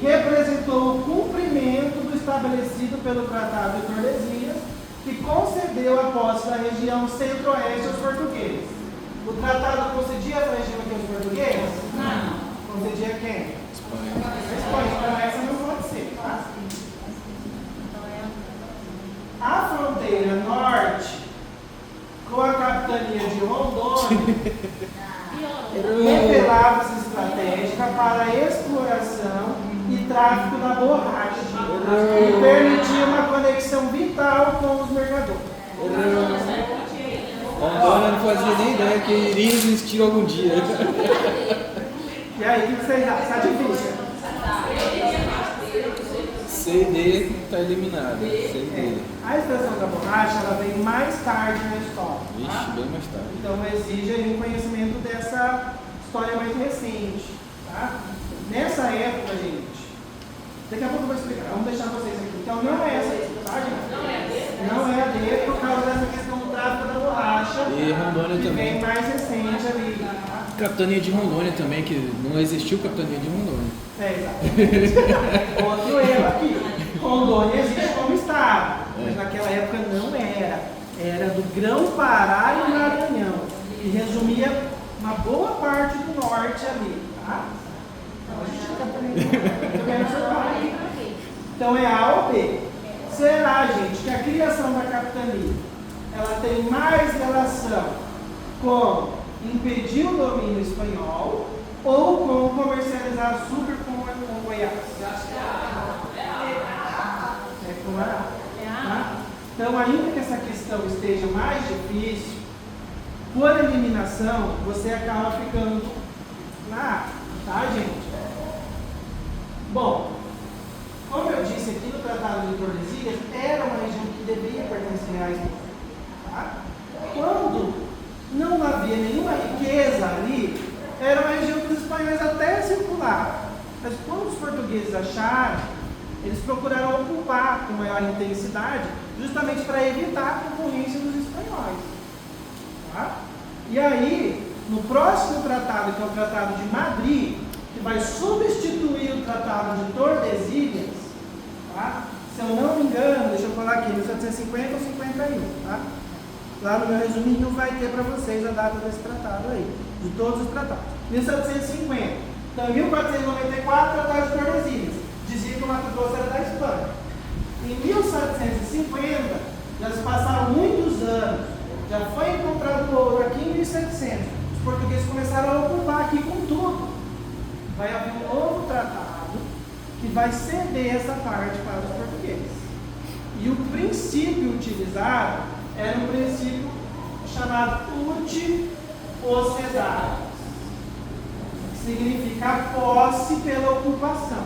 representou o cumprimento do estabelecido pelo Tratado de Tordesilhas, que concedeu a posse da região centro-oeste aos portugueses. O tratado concedia essa região aqui aos portugueses? Não. Concedia quem? Espanha. Então essa não pode ser, tá? A fronteira norte com a capitania de Rondônia revelava-se estratégica para a exploração e tráfico da borracha e permitia uma conexão vital com os mercadores. Rondônia não fazia nem ideia que iria existir algum dia. E aí, o que vocês acham? Está difícil. CD está eliminada. CD. A extração da borracha ela vem mais tarde na história. Vixe, bem mais tarde. Então exige aí um conhecimento dessa história mais recente. Tá? Nessa época, gente, daqui a pouco eu vou explicar. Vamos deixar vocês aqui. Então não é essa aqui, tá, gente? Não é a D por causa dessa questão do tráfico da borracha. E Rondônia que também. vem mais recente ali. Tá? Capitania de Rondônia também, que não existiu capitania de Rondônia. Exatamente. Outro erro aqui. Rondônia existe como estado, mas naquela época não era. Era do Grão-Pará e Maranhão. E resumia uma boa parte do norte ali. Tá? Então a gente fica também. Então é A ou B. Será, gente, que a criação da capitania ela tem mais relação com impedir o domínio espanhol ou com comercializar açúcar com Goiás? É com A. Tá? Então, ainda que essa questão esteja mais difícil, por eliminação, você acaba ficando na A, tá, gente? Bom, como eu disse aqui no Tratado de Tordesilhas, era uma região que deveria pertencer à Espanha. Tá? Quando não havia nenhuma riqueza ali, era uma região que os espanhóis até circularam. Mas quando os portugueses acharam, eles procuraram ocupar com maior intensidade, justamente para evitar a concorrência dos espanhóis. Tá? E aí, no próximo tratado, que é o Tratado de Madrid, que vai substituir o Tratado de Tordesilhas, tá? Se eu não me engano, deixa eu falar aqui, 1750 ou 51, tá? Lá no meu resuminho vai ter para vocês a data desse tratado aí, de todos os tratados. 1750. Então, em 1494, Tratado de Tordesilhas. Dizia que o Mato Grosso era da Espanha. Em 1750, já se passaram muitos anos, já foi encontrado ouro aqui em 1700. Os portugueses começaram a ocupar aqui com tudo. Vai haver um novo tratado que vai ceder essa parte para os portugueses. E o princípio utilizado era um princípio chamado ut possessário, que significa a posse pela ocupação.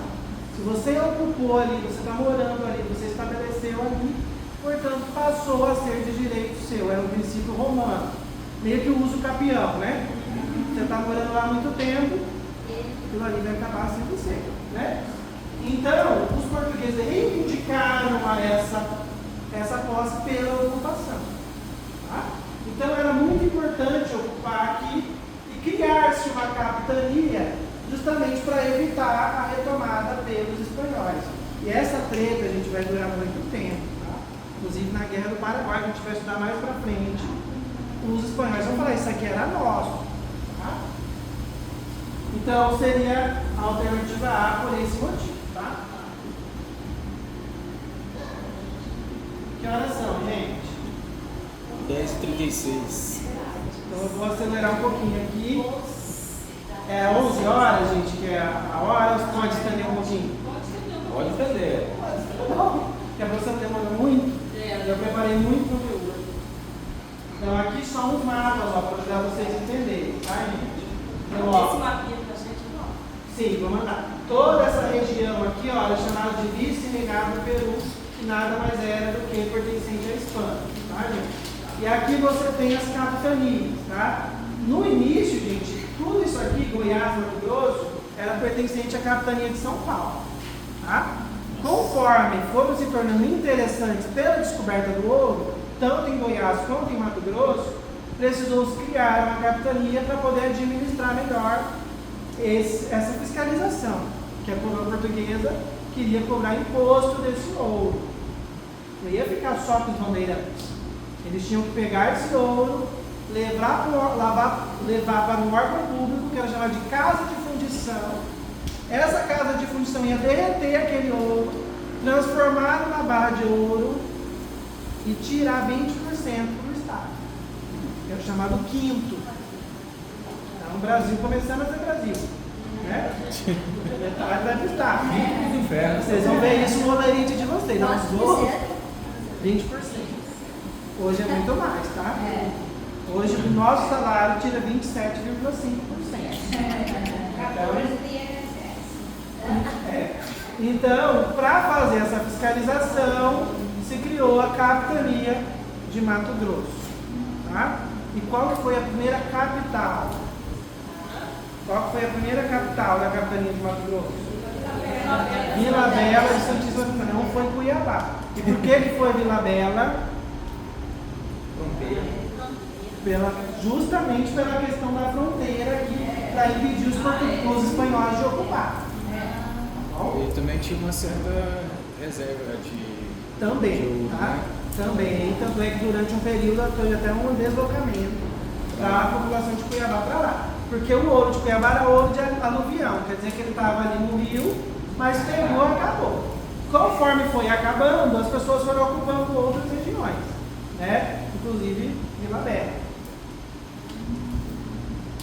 Se você ocupou ali, você está morando ali, você estabeleceu ali, portanto passou a ser de direito seu. Era um princípio romano, meio que o uso capião, né? Você está morando lá há muito tempo, aquilo ali vai acabar sendo seu, né? Então, os portugueses reivindicaram essa posse pela ocupação. Tá? Então, era muito importante ocupar aqui e criar-se uma capitania justamente para evitar a retomada pelos espanhóis. E essa treta a gente vai durar muito tempo. Tá? Inclusive, na Guerra do Paraguai, a gente vai estudar mais para frente, os espanhóis vão falar, isso aqui era nosso. Tá? Então, seria a alternativa A por esse motivo. Tá? Que horas são, gente? 10h36. Então eu vou acelerar um pouquinho aqui. É 11 horas, gente, que é a hora, ou pode estender um pouquinho? Pode entender. Porque a professora demora muito. Eu preparei muito conteúdo. Então aqui são os mapas, ó, para ajudar vocês a entenderem, tá, gente? Então, ó, Esse mapinha pra gente não. sim, vou mandar. Toda essa região aqui, ó, é chamada de vice-regado do Peru, que nada mais era do que pertencente à Espanha, tá, gente? E aqui você tem as capitanias, tá? No início, gente, tudo isso aqui, Goiás, Mato Grosso, era pertencente à capitania de São Paulo, tá? Conforme foram se tornando interessantes pela descoberta do ouro, tanto em Goiás quanto em Mato Grosso, precisou-se criar uma capitania para poder administrar melhor essa fiscalização, que a coroa portuguesa queria cobrar imposto desse ouro. Não ia ficar só com os bandeirantes. Eles tinham que pegar esse ouro, levar para um órgão público, que era chamado de casa de fundição. Essa casa de fundição ia derreter aquele ouro, transformar numa barra de ouro e tirar 20% para o Estado. É o chamado quinto. Então, o Brasil começando a ser Brasil. Né? Metade vai para o Estado. Vocês vão ver isso no holerite de vocês. Nós vamos 20%. Hoje é muito mais, tá? Hoje o nosso salário tira 27,5%. Então, para fazer essa fiscalização, se criou a capitania de Mato Grosso. Tá? E qual foi a primeira capital? Qual foi a primeira capital da capitania de Mato Grosso? Vila Bela de Santíssima Trindade. Não foi Cuiabá. E por que foi Vila Bela? Justamente pela questão da fronteira aqui, para impedir os espanhóis de ocupar. E também tinha uma certa reserva de Também, ouro, tá? né? Também, tanto é que durante um período teve até um deslocamento da população de Cuiabá para lá. Porque o ouro de Cuiabá era ouro de aluvião, quer dizer que ele estava ali no rio, mas pegou e acabou. Conforme foi acabando, as pessoas foram ocupando outras regiões, né? Inclusive Vila Bela.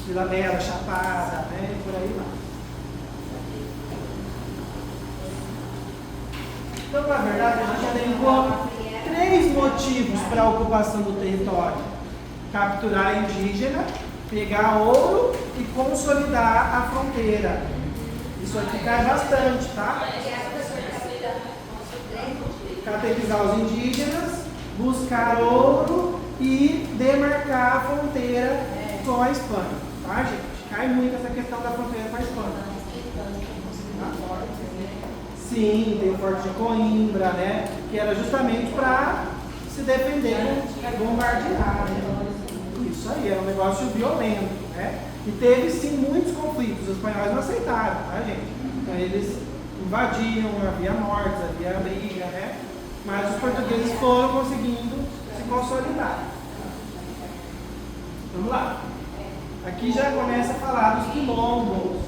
Vila Bela, Chapada, né? Por aí lá. Então, na verdade, a gente elencou 3 motivos para a ocupação do território: capturar indígena, pegar ouro e consolidar a fronteira. Isso aqui cai bastante, tá? Catequizar os indígenas, buscar ouro e demarcar a fronteira com a Espanha, tá, gente? Cai muito essa questão da fronteira com a Espanha. Sim, tem o Forte de Coimbra, né? Que era justamente para se defender, bombardear, né? Isso aí, era um negócio violento, né? E teve sim muitos conflitos, os espanhóis não aceitaram, tá, gente? Então eles invadiam, havia mortes, havia briga, né? Mas os portugueses foram conseguindo se consolidar. Vamos lá. Aqui já começa a falar dos quilombos.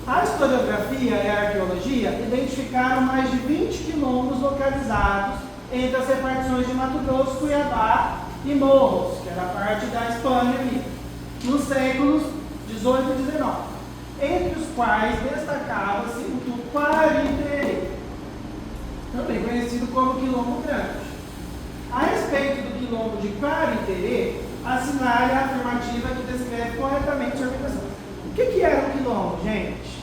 A historiografia e a arqueologia identificaram mais de 20 quilombos localizados entre as repartições de Mato Grosso, Cuiabá e Morros, que era parte da Espanha ali, nos séculos 18 e 19, entre os quais destacava-se o Tuquari-Terê, também conhecido como Quilombo Grande. A respeito do Quilombo de Quari-Terê, assinale a afirmativa que descreve corretamente sua organização. O que era um quilombo, gente?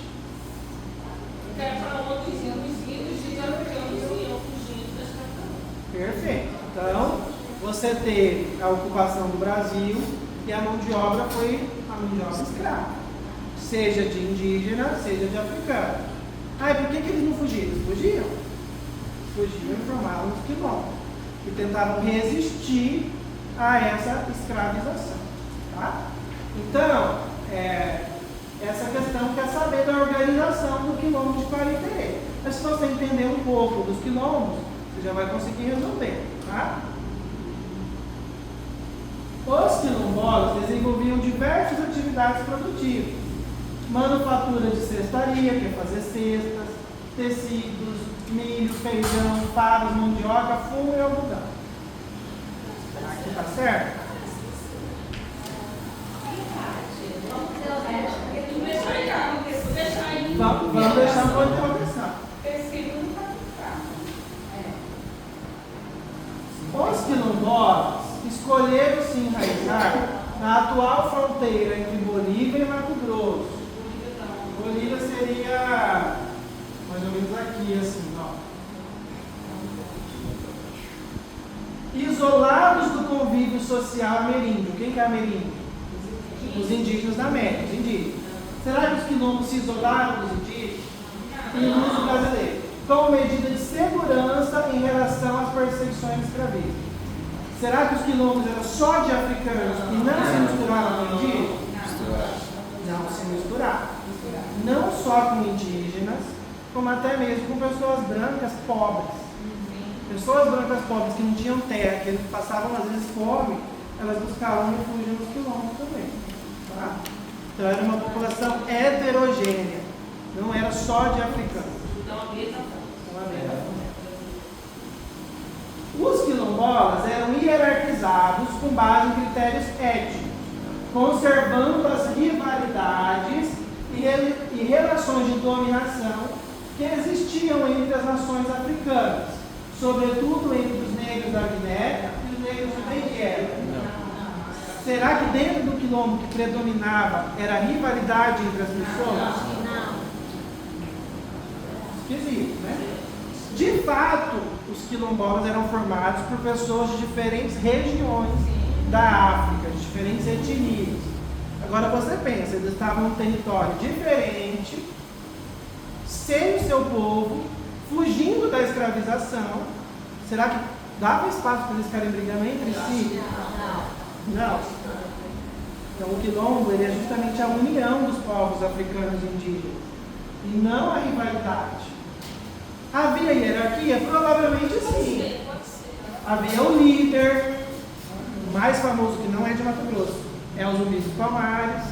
Que era para onde os índios de africanos iam fugindo da escravidão. Perfeito. Então, você teve a ocupação do Brasil e a mão de obra foi a mão de obra escrava. Seja de indígena, seja de africano. Ah, e por que eles não fugiram? Eles fugiam? Fugiam e formavam os quilombos. E tentavam resistir a essa escravização. Tá? Então, essa questão quer saber da organização do quilombo de Quari-Terê. Mas se você entender um pouco dos quilombos, você já vai conseguir resolver. Tá? Os quilombolas desenvolviam diversas atividades produtivas. Manufatura de cestaria, que é fazer cestas, tecidos, milho, feijão, favas, mandioca, fumo e algodão. Aqui tá certo? Vamos deixar um pouco de proteção. Os quilombolas escolheram se enraizar na atual fronteira entre Bolívia e Mato Grosso. Bolívia seria mais ou menos aqui, assim, ó. Isolados do convívio social ameríndio. Quem que é ameríndio? Os indígenas da América, os indígenas. Será que os quilombos se isolaram dos indígenas? E do brasileiro, como medida de segurança em relação às perseguições escravistas. Será que os quilombos eram só de africanos e não se misturaram com indígenas? Não se misturaram. Não só com indígenas, como até mesmo com pessoas brancas pobres. Pessoas brancas pobres que não tinham terra, que passavam às vezes fome, elas buscavam refúgio nos quilombos também. Tá? Então era uma população heterogênea, não era só de africanos. Os quilombolas eram hierarquizados com base em critérios étnicos, conservando as rivalidades e relações de dominação que existiam entre as nações africanas, sobretudo entre os negros da Guiné e os negros do Benguela. Será que dentro do quilombo que predominava era a rivalidade entre as pessoas? Não. Esquisito, né? De fato, os quilombolas eram formados por pessoas de diferentes regiões da África, de diferentes etnias. Agora você pensa, eles estavam num território diferente, sem o seu povo, fugindo da escravização. Será que dava espaço para eles ficarem brigando entre si? Não. Então o quilombo ele é justamente a união dos povos africanos e indígenas, e não a rivalidade. Havia hierarquia? Provavelmente sim. Havia o líder, o mais famoso que não é de Mato Grosso, é o Zumbi dos Palmares.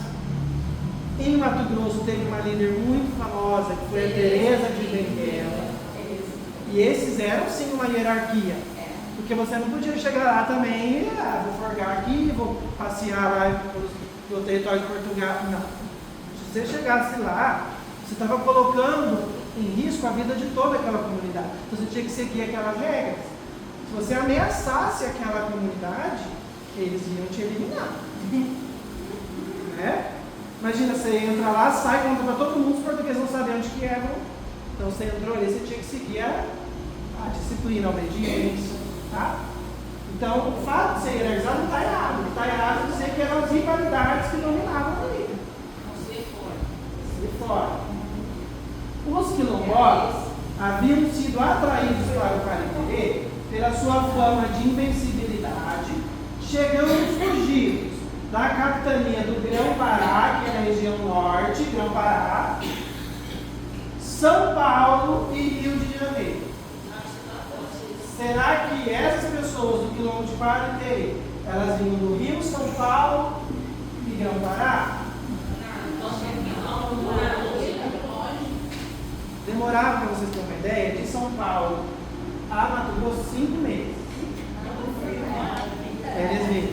Em Mato Grosso teve uma líder muito famosa, que foi a Teresa de Benguela. E esses eram sim uma hierarquia. Porque você não podia chegar lá também e vou forgar aqui, vou passear lá no território de Portugal. Não. Se você chegasse lá, você estava colocando em risco a vida de toda aquela comunidade. Você tinha que seguir aquelas regras. Se você ameaçasse aquela comunidade, eles iam te eliminar. Né? Imagina, você entra lá, sai, conta para todo mundo, os portugueses não sabiam onde que eram. Então você entrou ali, você tinha que seguir a disciplina, a obediência. Tá? Então, o fato de ser hierarquizado não está errado. O que está errado é dizer que eram as rivalidades que dominavam ali. Se fora. Os quilombolas haviam sido atraídos para o Quari-Terê pela sua fama de invencibilidade, chegando fugidos da capitania do Grão-Pará, que é a região norte, Grão-Pará, São Paulo e Rio de Janeiro. Será que essas pessoas do quilombo de Quaritei, elas vinham do Rio, São Paulo e Grão-Pará? Demorava, para vocês terem uma ideia, de São Paulo a Mato Grosso 5 meses. Eles vinham.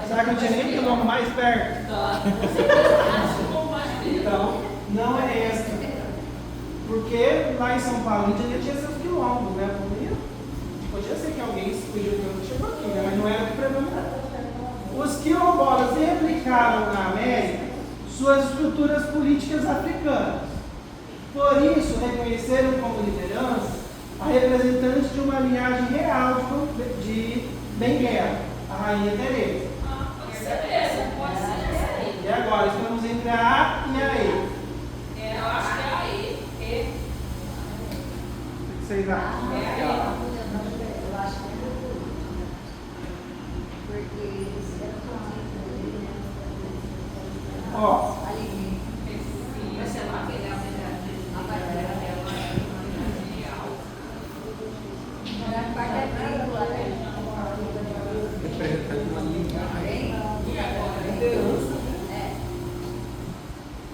Será que não tinha nem quilombo mais perto? Então, não é essa. Porque lá em São Paulo, a gente tinha seus quilombos, né? Podia ser que alguém escolheu que chegou aqui, né? Mas não era o que predominava. Os quilombolas replicaram na América suas estruturas políticas africanas. Por isso, reconheceram como liderança a representante de uma linhagem real de Benguela, a Rainha Teresa. Pode ser. E agora, estamos entre a A e a E. Eu acho que é a E. O que vocês acham? Eu acho que é porque eles eram Ó, Representando uma linhagem. Liderança.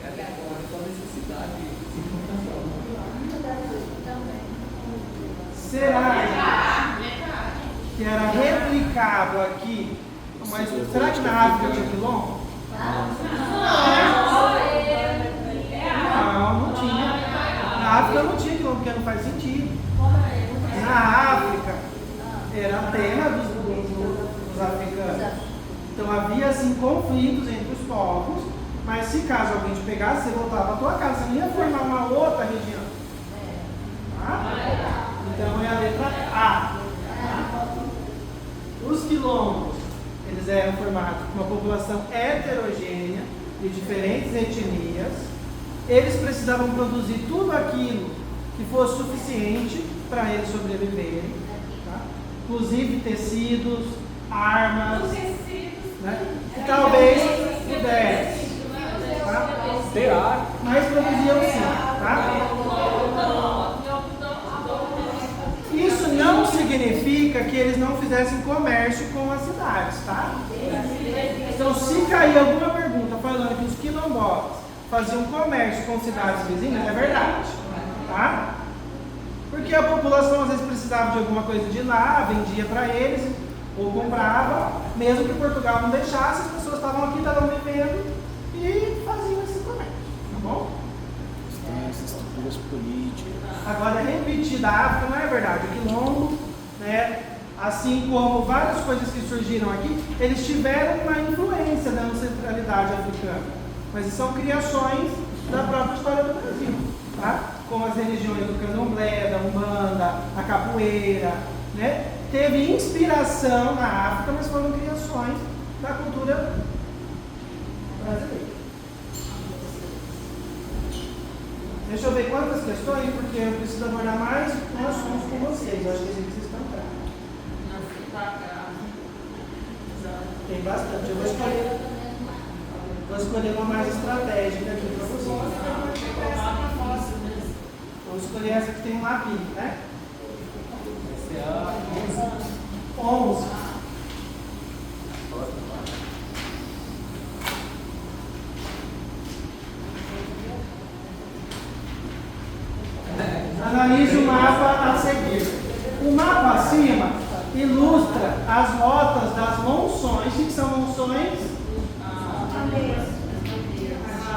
É agora só necessidade de implantação. será que era replicável aqui? Mas será que na África tinha quilombo? Não tinha. Na África não tinha quilombo, porque não faz sentido. Na África era a terra dos africanos. Então havia assim conflitos entre os povos, mas se caso alguém te pegasse, você voltava para a tua casa, você não ia formar uma outra região. Tá? Então é a letra A. Os quilombos, eles eram formados por uma população heterogênea, de diferentes etnias. Eles precisavam produzir tudo aquilo que fosse suficiente para eles sobreviverem, tá? Inclusive tecidos, armas, né? E talvez pudesse, tá? Mas produziam sim, tá? Isso não significa que eles não fizessem comércio com as cidades, tá? Então, se cair alguma pergunta falando que os quilombolas faziam comércio com cidades vizinhas, é verdade, tá? Porque a população às vezes precisava de alguma coisa de lá, vendia para eles, ou comprava, mesmo que Portugal não deixasse, as pessoas estavam aqui, estavam vivendo e faziam esse comércio, tá bom? Tem essas estruturas políticas. Agora, repetir da África não é verdade. O quilombo, né, assim como várias coisas que surgiram aqui, eles tiveram uma influência da ancestralidade africana, mas são criações da própria história do Brasil, tá? Como as religiões do candomblé, da umbanda, a capoeira, né? Teve inspiração na África, mas foram criações da cultura brasileira. Deixa eu ver quantas questões, porque eu preciso abordar mais um assunto com vocês. Eu acho que vocês estão claros. Tem bastante. Eu vou escolher uma mais estratégica aqui para vocês. Vou escolher essa que tem um lapinho, né? Essa é a 11. Analise o mapa a seguir. O mapa acima ilustra as rotas das monções. O que são monções?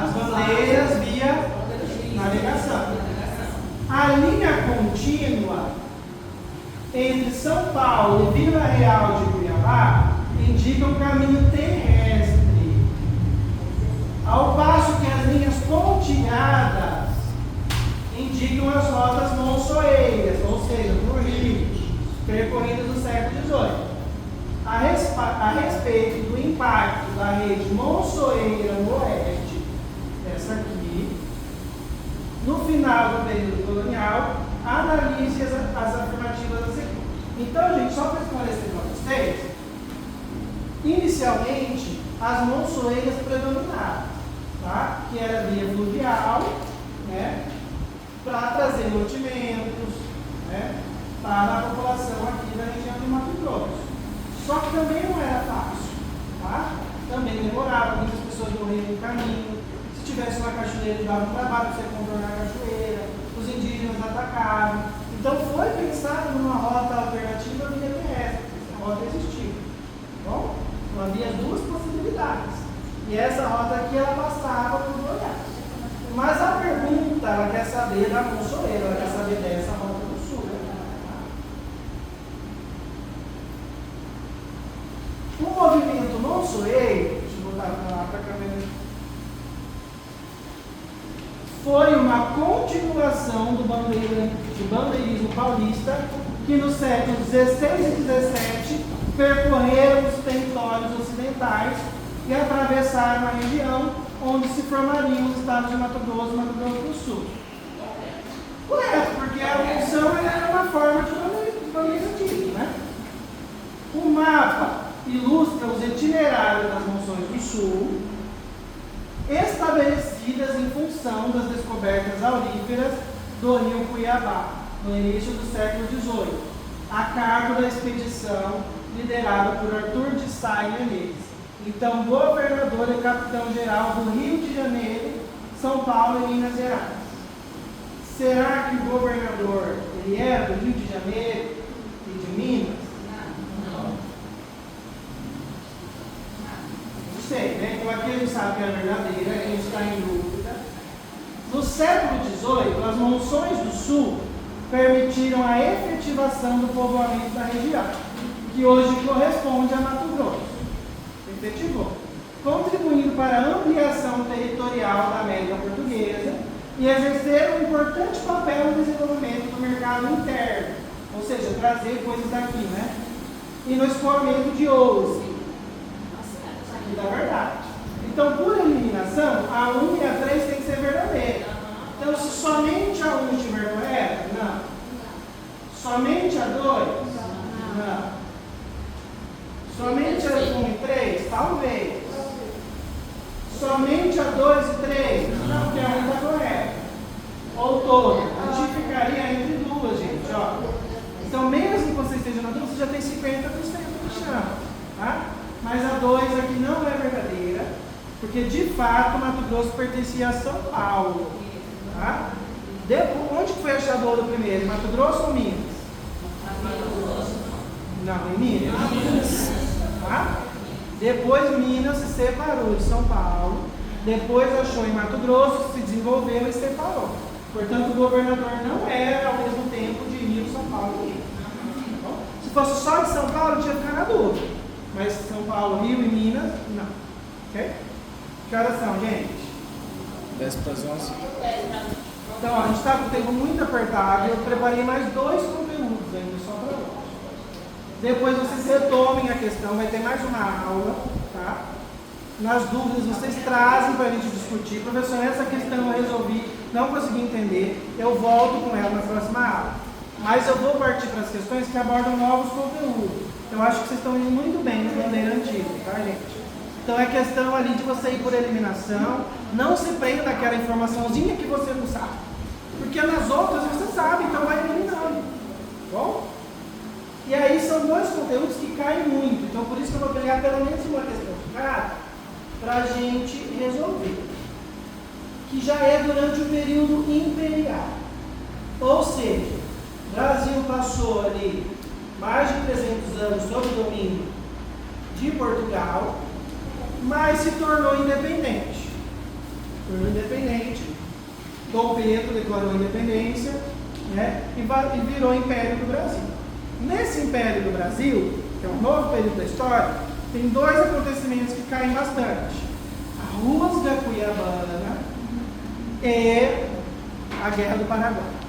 As bandeiras via navegação. A linha contínua entre São Paulo e Vila Real de Cuiabá indica um caminho terrestre, ao passo que as linhas pontilhadas indicam as rotas monçoeiras, ou seja, do Rio, percorridas no século XVIII. A respeito do impacto da rede monçoeira no oeste, essa aqui, no final do período colonial, analise as afirmativas a seguir. Então, gente, só para esclarecer para vocês, inicialmente, as monçoeiras predominavam, tá? Que era via fluvial, né? Para trazer mantimentos, né? para a população aqui da região de Mato Grosso. Só que também não era fácil, tá? Também demorava, muitas pessoas morriam no caminho. Se tivesse uma cachoeira, dava um trabalho para você contornar a cachoeira. Os indígenas atacavam. Então foi pensado numa rota alternativa via terrestre. Essa rota existiu. Bom, então havia duas possibilidades. E essa rota aqui, ela passava por Goiás. Mas a pergunta, ela quer saber da Monsoeira, ela quer saber dessa rota do sul. O movimento Monsoeiro, deixa eu voltar para lá para a câmera, foi uma continuação do bandeirismo paulista que nos séculos XVI e XVII percorreram os territórios ocidentais e atravessaram a região onde se formariam os estados de Mato Grosso e Mato Grosso do Sul. Correto, porque a monção era uma forma de bandeirismo, né? O mapa ilustra os itinerários das monções do Sul, estabelecidas em função das descobertas auríferas do rio Cuiabá, no início do século XVIII, a cargo da expedição liderada por Arthur de Sá e Menezes, então governador e capitão-geral do Rio de Janeiro, São Paulo e Minas Gerais. Será que o governador ele era do Rio de Janeiro e de Minas? Sei, né? Então aqui a gente sabe que é verdadeira, a gente está em dúvida. No século XVIII, as monções do Sul permitiram a efetivação do povoamento da região, que hoje corresponde a Mato Grosso. Efetivou, contribuindo para a ampliação territorial da América Portuguesa e exerceram um importante papel no desenvolvimento do mercado interno, ou seja, trazer coisas daqui, né? E no escoamento de ouro. Da verdade. Então, por eliminação, a 1 e a 3 tem que ser verdadeira. Então, se somente a 1 estiver correta, não. Somente a 2? Não. Somente a 1 e 3? Talvez. Somente a 2 e 3? Não, porque a 1 está correta. Ou toda. A gente ficaria entre duas, gente. Ó. Então, mesmo que você esteja na dúvida, você já tem 50% de chance. Tá? Mas a 2 aqui não é verdadeira, porque de fato Mato Grosso pertencia a São Paulo. Tá? Onde foi achado ouro primeiro? Mato Grosso ou Minas? Não, em Minas. Tá? Depois Minas se separou de São Paulo, depois achou em Mato Grosso, se desenvolveu e separou. Portanto, o governador não era ao mesmo tempo de Rio, São Paulo e Minas. Tá? Se fosse só de São Paulo, tinha que ficar na dúvida. Mas São Paulo, Rio e Minas, não. Ok? Que horas são, gente? 10 para as 11. Então, ó, a gente está com o tempo muito apertado. Eu preparei mais 2 conteúdos ainda, só para hoje. Depois vocês retomem a questão, vai ter mais uma aula, tá? Nas dúvidas vocês trazem para a gente discutir. Professor, essa questão eu resolvi, não consegui entender, eu volto com ela na próxima aula. Mas eu vou partir para as questões que abordam novos conteúdos. Eu acho que vocês estão indo muito bem no bandeira antigo, tá, gente? Então é questão ali de você ir por eliminação, não se prenda daquela informaçãozinha que você não sabe. Porque nas outras você sabe, então vai eliminando. Bom? E aí são 2 conteúdos que caem muito. Então por isso que eu vou pegar pelo menos uma questão de cada para a gente resolver. Que já é durante o período imperial. Ou seja, o Brasil passou ali mais de 300 anos sob o domínio de Portugal, mas se tornou independente. Dom Pedro declarou a independência, né, e virou Império do Brasil. Nesse Império do Brasil, que é um novo período da história, tem 2 acontecimentos que caem bastante. A Rusga Cuiabana e a Guerra do Paraguai.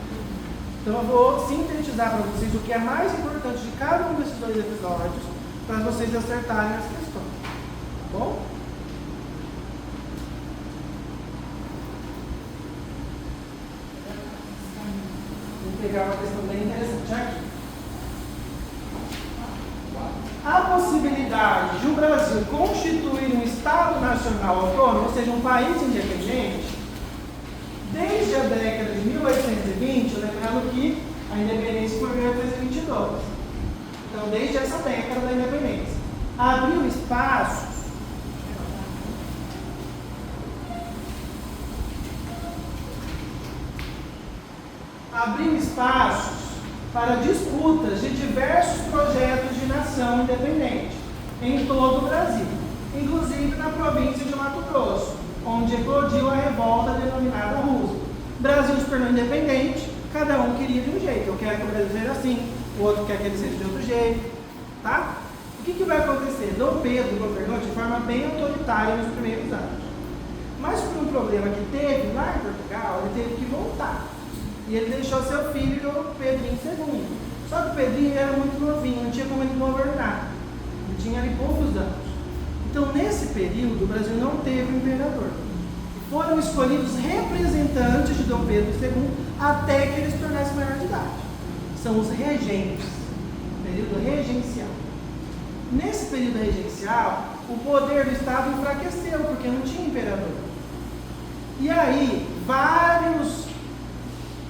Então eu vou sintetizar para vocês o que é mais importante de cada um desses 2 episódios, para vocês acertarem as questões. Tá bom? Vou pegar uma questão bem interessante aqui. A possibilidade de o Brasil constituir um Estado Nacional autônomo, ou seja, um país independente, desde a década de 1820, lembrando que A independência foi em 1822. Então, desde essa década da independência. Abriu espaços para disputas de diversos projetos de nação independente em todo o Brasil, inclusive na província de Mato Grosso, onde eclodiu a revolta denominada Rusga. O Brasil se tornou independente, cada um queria de um jeito. Eu quero que o Brasil seja assim, o outro quer que ele seja de outro jeito, tá? O que vai acontecer? Dom Pedro governou de forma bem autoritária nos primeiros anos. Mas por um problema que teve lá em Portugal, ele teve que voltar. E ele deixou seu filho, Pedrinho II. Só que o Pedrinho era muito novinho, não tinha como ele governar. Ele tinha ali poucos anos. Então, nesse período, o Brasil não teve um imperador. Foram escolhidos representantes de Dom Pedro II até que ele se tornasse maior de idade. São os regentes. Período regencial. Nesse período regencial, o poder do Estado enfraqueceu, porque não tinha imperador. E aí, vários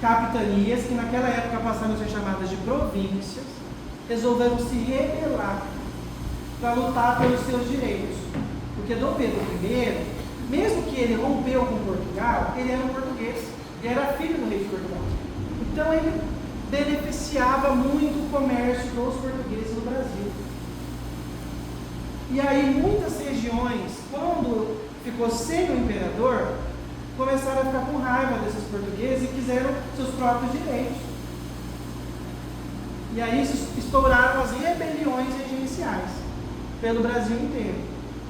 capitanias, que naquela época passaram a ser chamadas de províncias, resolveram se rebelar para lutar pelos seus direitos. Porque Dom Pedro I, mesmo que ele rompeu com Portugal, ele era um português, ele era filho do rei de Portugal. Então ele beneficiava muito o comércio dos portugueses no Brasil. E aí muitas regiões, quando ficou sem o imperador, começaram a ficar com raiva desses portugueses e quiseram seus próprios direitos. E aí estouraram as rebeliões regenciais pelo Brasil inteiro.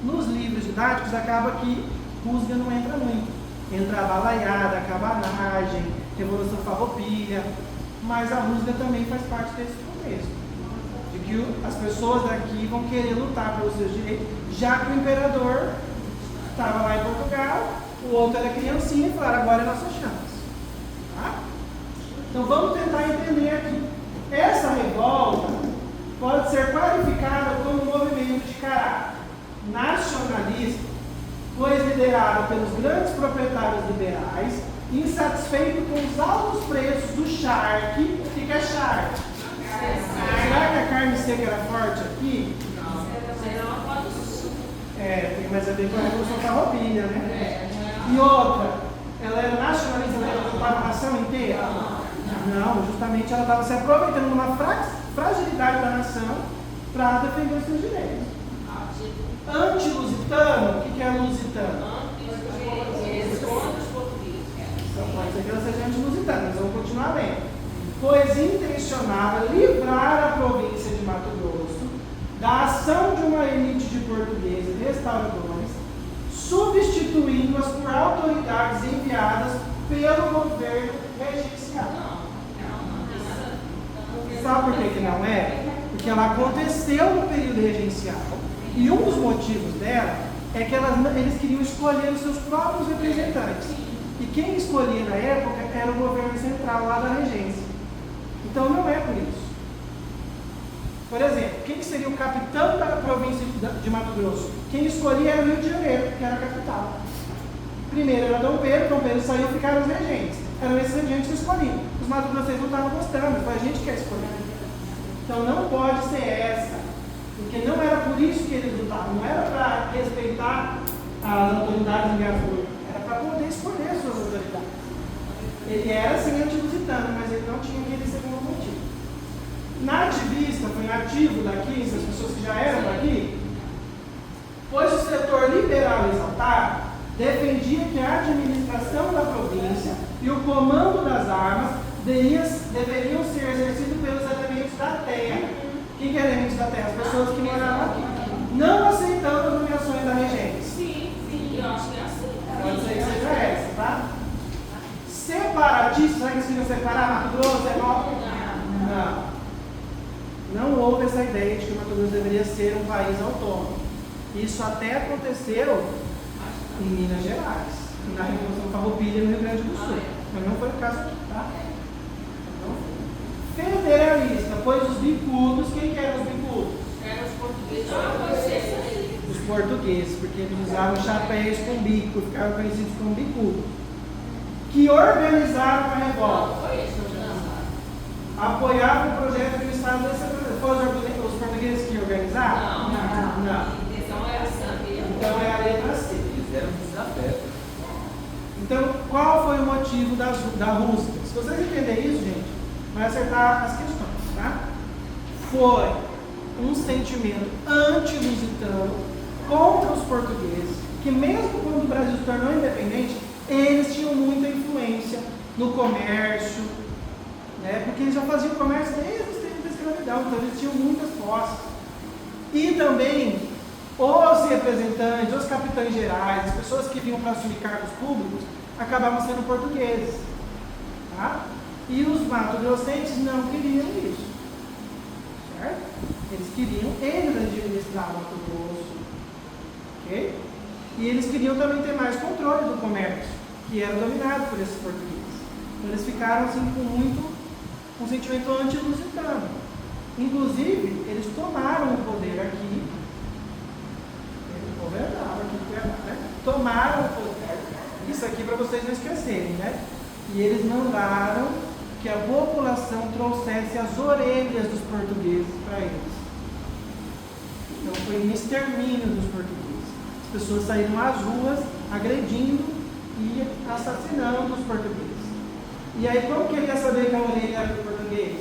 Nos livros didáticos acaba que Rusga não entra muito. Entra a balaiada, a cabanagem, Revolução Farroupilha, mas a Rusga também faz parte desse contexto. De que as pessoas daqui vão querer lutar pelos seus direitos, já que o imperador estava lá em Portugal, o outro era criancinha e falaram, agora é a nossa chance. Tá? Então vamos tentar entender aqui. Essa revolta pode ser qualificada como um movimento de caráter nacionalista, pois liderado pelos grandes proprietários liberais, insatisfeito com os altos preços do charque. O que é charque? Será que a carne seca era forte aqui? Mas é bem com a Revolução Farroupilha, né? E outra, ela era nacionalista, ela ocupava a nação inteira? Não, justamente ela estava se aproveitando de uma fragilidade da nação para defender os seus direitos. Anti-lusitano, o que é lusitano? Então pode ser que ela seja anti-lusitana, mas vamos continuar lendo. Pois intencionava livrar a província de Mato Grosso da ação de uma elite de portugueses restauradores, substituindo-as por autoridades enviadas pelo governo regencial. Sabe por que não é? Porque ela aconteceu no período regencial e um dos motivos dela é que eles queriam escolher os seus próprios representantes. E quem escolhia na época era o governo central lá da regência. Então não é por isso. Por exemplo, quem seria o capitão da província de Mato Grosso? Quem escolhia era o Rio de Janeiro, que era a capital. Primeiro era Dom Pedro saiu e ficaram os regentes. Eram esses regentes que escolhiam. Os mato-grossenses não estavam gostando, foi a gente que ia escolher. Então não pode ser essa, porque não era por isso que eles lutavam, não era para respeitar as autoridades enviadas por ele, era para poder escolher as suas autoridades. Ele era sim anti-lusitano, mas ele não tinha aquele segundo motivo. Nativista, foi nativo daqui, essas pessoas que já eram daqui, pois o setor liberal exaltado defendia que a administração da província e o comando das armas deveriam ser exercidos pelos elementos da terra. Quem que é elementos da terra? As pessoas que moravam aqui. Não aceitando as nomeações da regência. Sim, eu acho que é assim. Pode ser que seja essa, tá? Separatista, será que eles queriam separar Mato Grosso? Não houve essa ideia de que Mato Grosso deveria ser um país autônomo. Isso até aconteceu em Minas Gerais, na Revolução Farroupilha no Rio Grande do Sul. Mas não foi o caso aqui, tá? Federalista, pois os bicudos, quem que eram os bicudos? Eram os portugueses. Os portugueses, porque eles usavam chapéus com bico, ficaram conhecidos como bicudo. Que organizaram a revolta. apoiava o projeto que o Estado descentralizado. Foi os portugueses que organizaram? Não. A intenção era saber. Então é a letra C. Fizeram desafeto. Então, qual foi o motivo da Rússia? Se vocês entenderem isso, gente, vai acertar as questões, tá? Foi um sentimento anti-lusitano contra os portugueses, que mesmo quando o Brasil se tornou independente, eles tinham muita influência no comércio, né? Porque eles já faziam comércio desde os tempos da escravidão, então eles tinham muitas posses. E também os representantes, os capitães gerais, as pessoas que vinham para assumir cargos públicos, acabavam sendo portugueses. Tá? E os mato-grossenses não queriam isso. Certo? Eles administravam Mato Grosso. Ok? E eles queriam também ter mais controle do comércio, que era dominado por esses portugueses. Então eles ficaram assim com um sentimento anti-lusitano. Inclusive, eles tomaram o poder aqui. Tomaram o poder. Isso aqui para vocês não esquecerem, né? E eles mandaram que a população trouxesse as orelhas dos portugueses para eles. Então foi um extermínio dos portugueses. As pessoas saíram às ruas agredindo e assassinando os portugueses. E aí como que ele ia saber que a orelha era do português?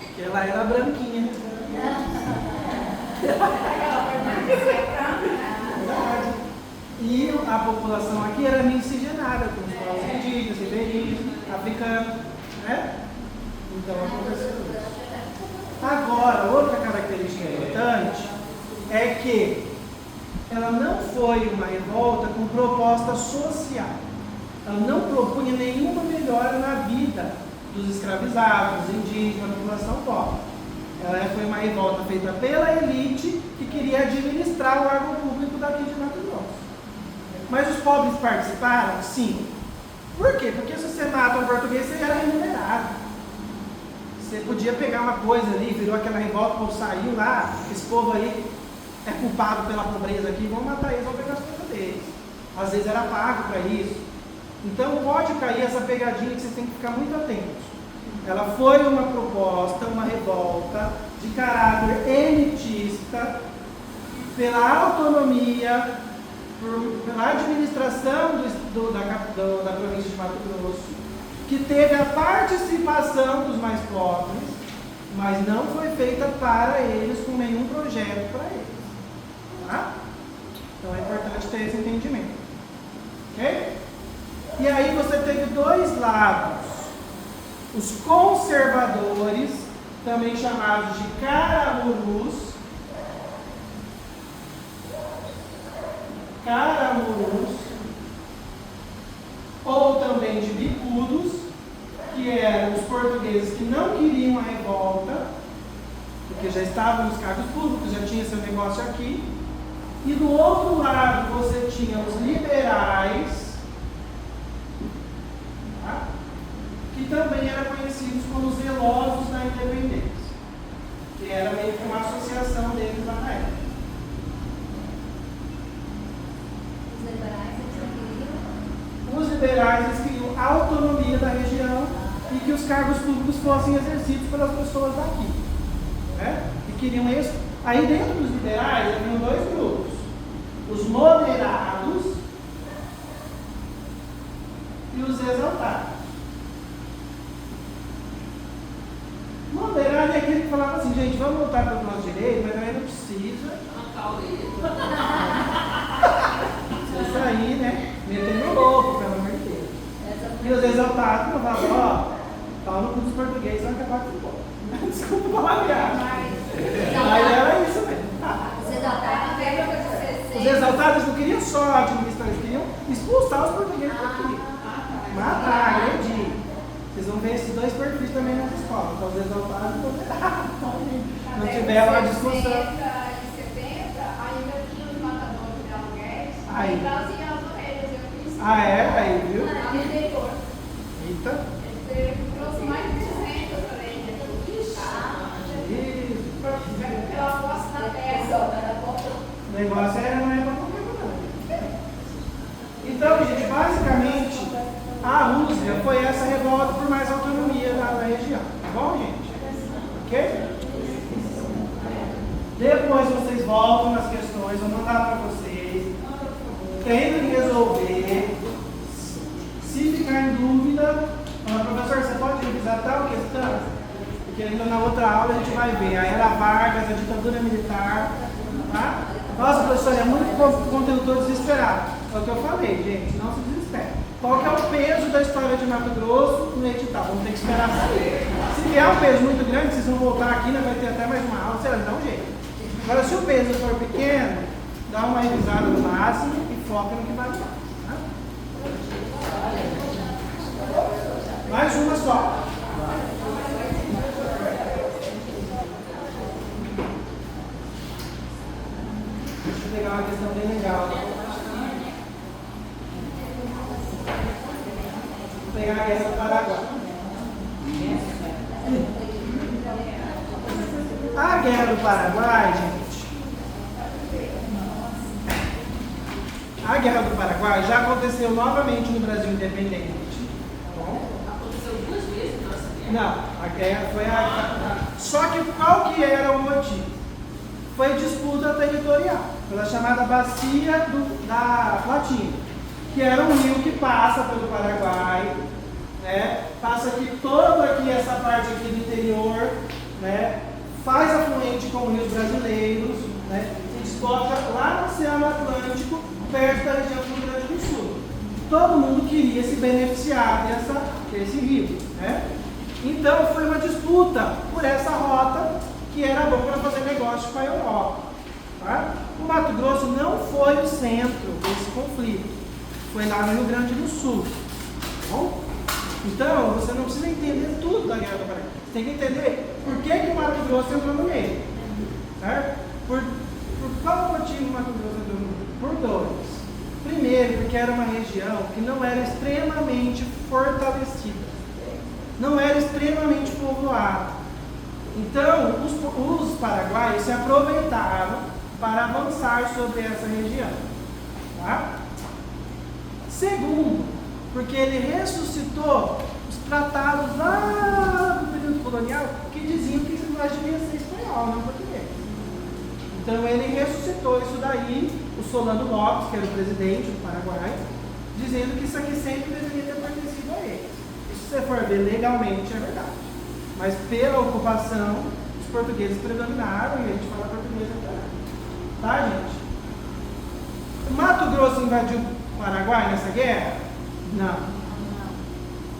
Porque ela era branquinha. Verdade. E a população aqui era miscigenada com os povos indígenas, ribeirinhos, africanos, né? Então aconteceu isso. Agora, outra característica importante é que ela não foi uma revolta com proposta social. Ela não propunha nenhuma melhora na vida dos escravizados, dos indígenas, da população pobre. Ela foi uma revolta feita pela elite que queria administrar o órgão público daqui de Mato Grosso. Mas os pobres participaram? Sim. Por quê? Porque se você mata um português, você era remunerado. Você podia pegar uma coisa ali, virou aquela revolta, o povo saiu lá, esse povo aí é culpado pela pobreza aqui, vão matar eles, vão pegar as coisas deles. Às vezes era pago para isso. Então pode cair essa pegadinha que você tem que ficar muito atento. Ela foi uma proposta, uma revolta de caráter elitista, pela autonomia, pela administração da província de Mato Grosso, que teve a participação dos mais pobres, mas não foi feita para eles, com nenhum projeto para eles. Tá? Então é importante ter esse entendimento. Ok? E aí você teve dois lados. Os conservadores, também chamados de caramurus, ou também de bicudos, que eram os portugueses que não queriam a revolta, porque já estavam nos cargos públicos, já tinha seu negócio aqui. E do outro lado você tinha os liberais, tá? Que também eram conhecidos como zelosos da independência, que era meio que uma associação deles lá na época. Os liberais eles queriam a autonomia da região e que os cargos públicos fossem exercidos pelas pessoas daqui, né? E queriam isso. Aí dentro dos liberais haviam dois grupos: os moderados e os exaltados. Moderado é aquele que falava assim, gente, vamos lutar pelo nosso direito, mas também não precisa. Isso aí, né? Metendo louco, pelo amor de Deus. E os exaltados falavam, ó, pau no cu dos portugueses, vai acabar com o povo. Desculpa o palavreado. Mas era isso mesmo. Os exaltados não queriam só administrar, eles queriam expulsar os portugueses daqui. Matar, agredir. Vocês vão ver esses dois perfis também nas escolas. Então, os exaltados e os moderados. Não tiveram uma discussão. Em 70, ainda tinha os matadores de aluguéis. Aí. Traziam as orelhas, eu fiz. Ah, é? Aí, viu? Interior. Eita. Ele trouxe mais de 200 orelhas. Isso. Pela posse da terra. O negócio não é para qualquer um. Então, gente, basicamente, a Rússia foi essa revolta por mais autonomia na região. Tá bom, gente? Ok? Depois vocês voltam nas questões, vou mandar para vocês. Tentem resolver. Se ficar em dúvida, professor, você pode revisar tal questão? Porque ainda na outra aula a gente vai ver. A Era Vargas, a ditadura militar. Tá? Nossa, professor, é muito conteúdo, estou desesperado. É o que eu falei, gente, não se desespere. Qual que é o peso da história de Mato Grosso no edital? Vamos ter que esperar sair. Se vier um peso muito grande, vocês vão voltar aqui, vai ter até mais uma aula, sei lá, dá um jeito. Agora, se o peso for pequeno, dá uma revisada no máximo e foca no que vai dar. Tá? Mais uma só. Deixa eu pegar uma questão bem legal. Vou pegar a guerra do Paraguai. A guerra do Paraguai, gente. A guerra do Paraguai já aconteceu novamente no Brasil independente. Aconteceu 2 vezes nossa guerra. Não, a guerra foi Só que qual que era o motivo? Foi disputa territorial, pela chamada Bacia da Platina, que era um rio que passa pelo Paraguai, né? Passa aqui toda aqui essa parte aqui do interior, né? Faz afluente com rios brasileiros, né? E desboca lá no Oceano Atlântico, perto da região do Rio Grande do Sul. Todo mundo queria se beneficiar desse rio, né? Então foi uma disputa por essa rota que era bom para fazer negócio com a Europa. Tá? O Mato Grosso não foi o centro desse conflito, foi lá no Rio Grande do Sul. Tá bom? Então, você não precisa entender tudo da Guerra do Paraguai. Você tem que entender por que o Mato Grosso entrou no meio. Certo? Por qual motivo o Mato Grosso entrou no meio? Por 2. Primeiro, porque era uma região que não era extremamente fortalecida. Não era extremamente povoada. Então, os paraguaios se aproveitaram para avançar sobre essa região. Tá? Segundo, porque ele ressuscitou os tratados lá do período colonial que diziam que isso nós devia ser espanhol, não português. Então ele ressuscitou isso daí, o Solano Lopes, que era o presidente do Paraguai, dizendo que isso aqui sempre deveria ter pertencido a ele. E se você for ver legalmente, é verdade. Mas pela ocupação, os portugueses predominaram e a gente fala português até. Tá, gente? O Mato Grosso invadiu o Paraguai nessa guerra? Não.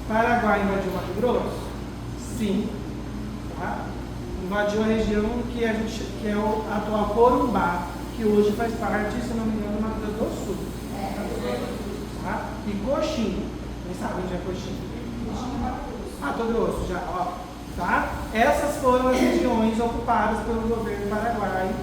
Paraguai invadiu o Mato Grosso? Sim. Tá? Invadiu a região que é o atual Corumbá, que hoje faz parte, se não me engano, do Mato Grosso do Sul. Tá? E Coxim. Quem sabe onde é Coxim? Mato Grosso, já, ó. Tá? Essas foram as regiões ocupadas pelo governo paraguaio,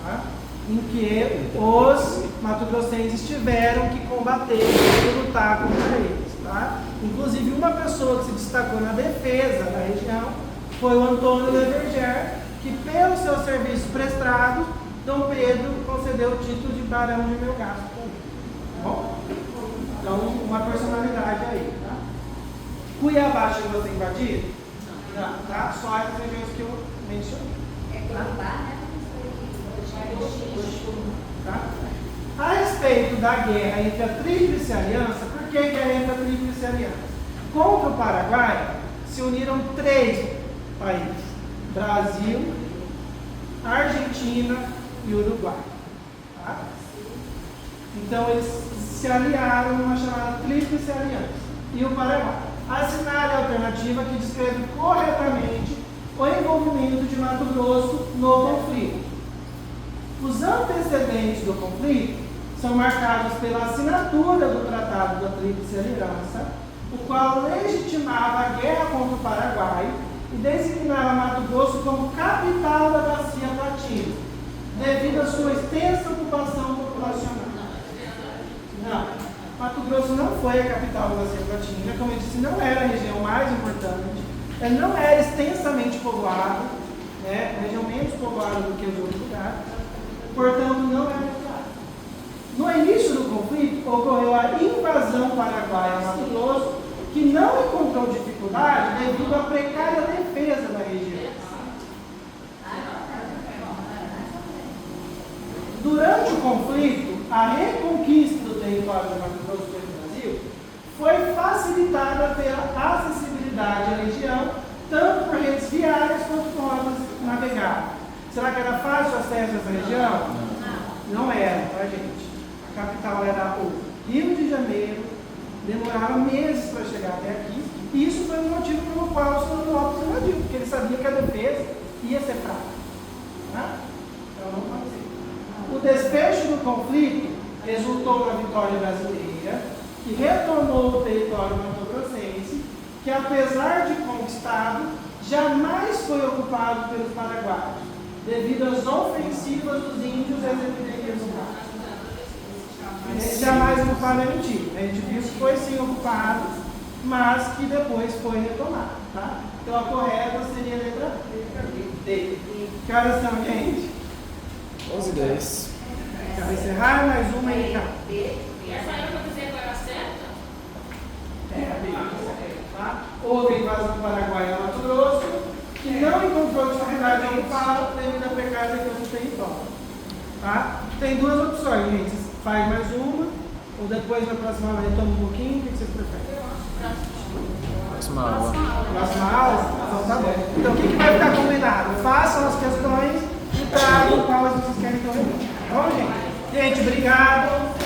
tá? Em que os mato-grossenses tiveram que combater e lutar contra eles. Tá? Inclusive, uma pessoa que se destacou na defesa da região foi o Antônio Leverger, que, pelos seus serviços prestados, Dom Pedro concedeu o título de Barão de Melgaço. Tá bom? Então, uma personalidade aí. Tá? Cuiabá chegou a ser invadido? Não, tá? Só as regiões que eu mencionei. É Corumbá, né? Tá? A respeito da guerra entre a Tríplice Aliança, por que guerra entre a Tríplice Aliança? Contra o Paraguai se uniram 3 países: Brasil, Argentina e Uruguai. Tá? Então eles se aliaram numa chamada Tríplice Aliança. E o Paraguai assinaram a alternativa que descreve corretamente o envolvimento de Mato Grosso no conflito. Os antecedentes do conflito são marcados pela assinatura do Tratado da Tríplice Aliança, o qual legitimava a guerra contra o Paraguai e designava Mato Grosso como capital da Bacia Platina, devido à sua extensa ocupação populacional. Não. Mato Grosso não foi a capital da Bacia Platina, como eu disse, não era a região mais importante, ela não era extensamente povoada, né, a região menos povoada do que os outros lugares, portanto não é declarado. No início do conflito, ocorreu a invasão paraguaia a Mato Grosso, que não encontrou dificuldade devido à precária defesa da região. Durante o conflito, a reconquista do território do Mato Grosso pelo Brasil foi facilitada pela acessibilidade à região, tanto por redes viárias quanto por rotas navegáveis. Será que era fácil o acesso a essa região? Não era, tá, gente? A capital era o Rio de Janeiro, demorava meses para chegar até aqui, e isso foi o motivo pelo qual o Solano Lopes invadiu, porque ele sabia que a defesa ia ser fraca. Tá? Então não pode ser. O desfecho do conflito resultou na vitória brasileira, que retomou o território mato-grossense, que apesar de conquistado, jamais foi ocupado pelos paraguaios, devido às ofensivas dos índios e às epidemias do mar. Eles jamais ocuparam é mentira. A gente viu que foi sim ocupado, mas que depois foi retomado. Tá? Então a correta seria a letra D. Que horas são, gente? 11h10. Quero encerrar mais uma aí, cá. E essa era para dizer agora certa? Tá? Houve invasão do Paraguai ao Mato Grosso, que não encontrou dificuldade em ocupá-lo devido à precária defesa do território. Tá? Tem duas opções, gente. Você faz mais uma, ou depois na próxima aula retoma um pouquinho, o que vocês preferem? Próxima aula. Próxima aula? Então tá bom. Então o que vai ficar combinado? Façam as questões e tragam quais vocês querem que eu responda. Tá bom, gente? Gente, obrigado.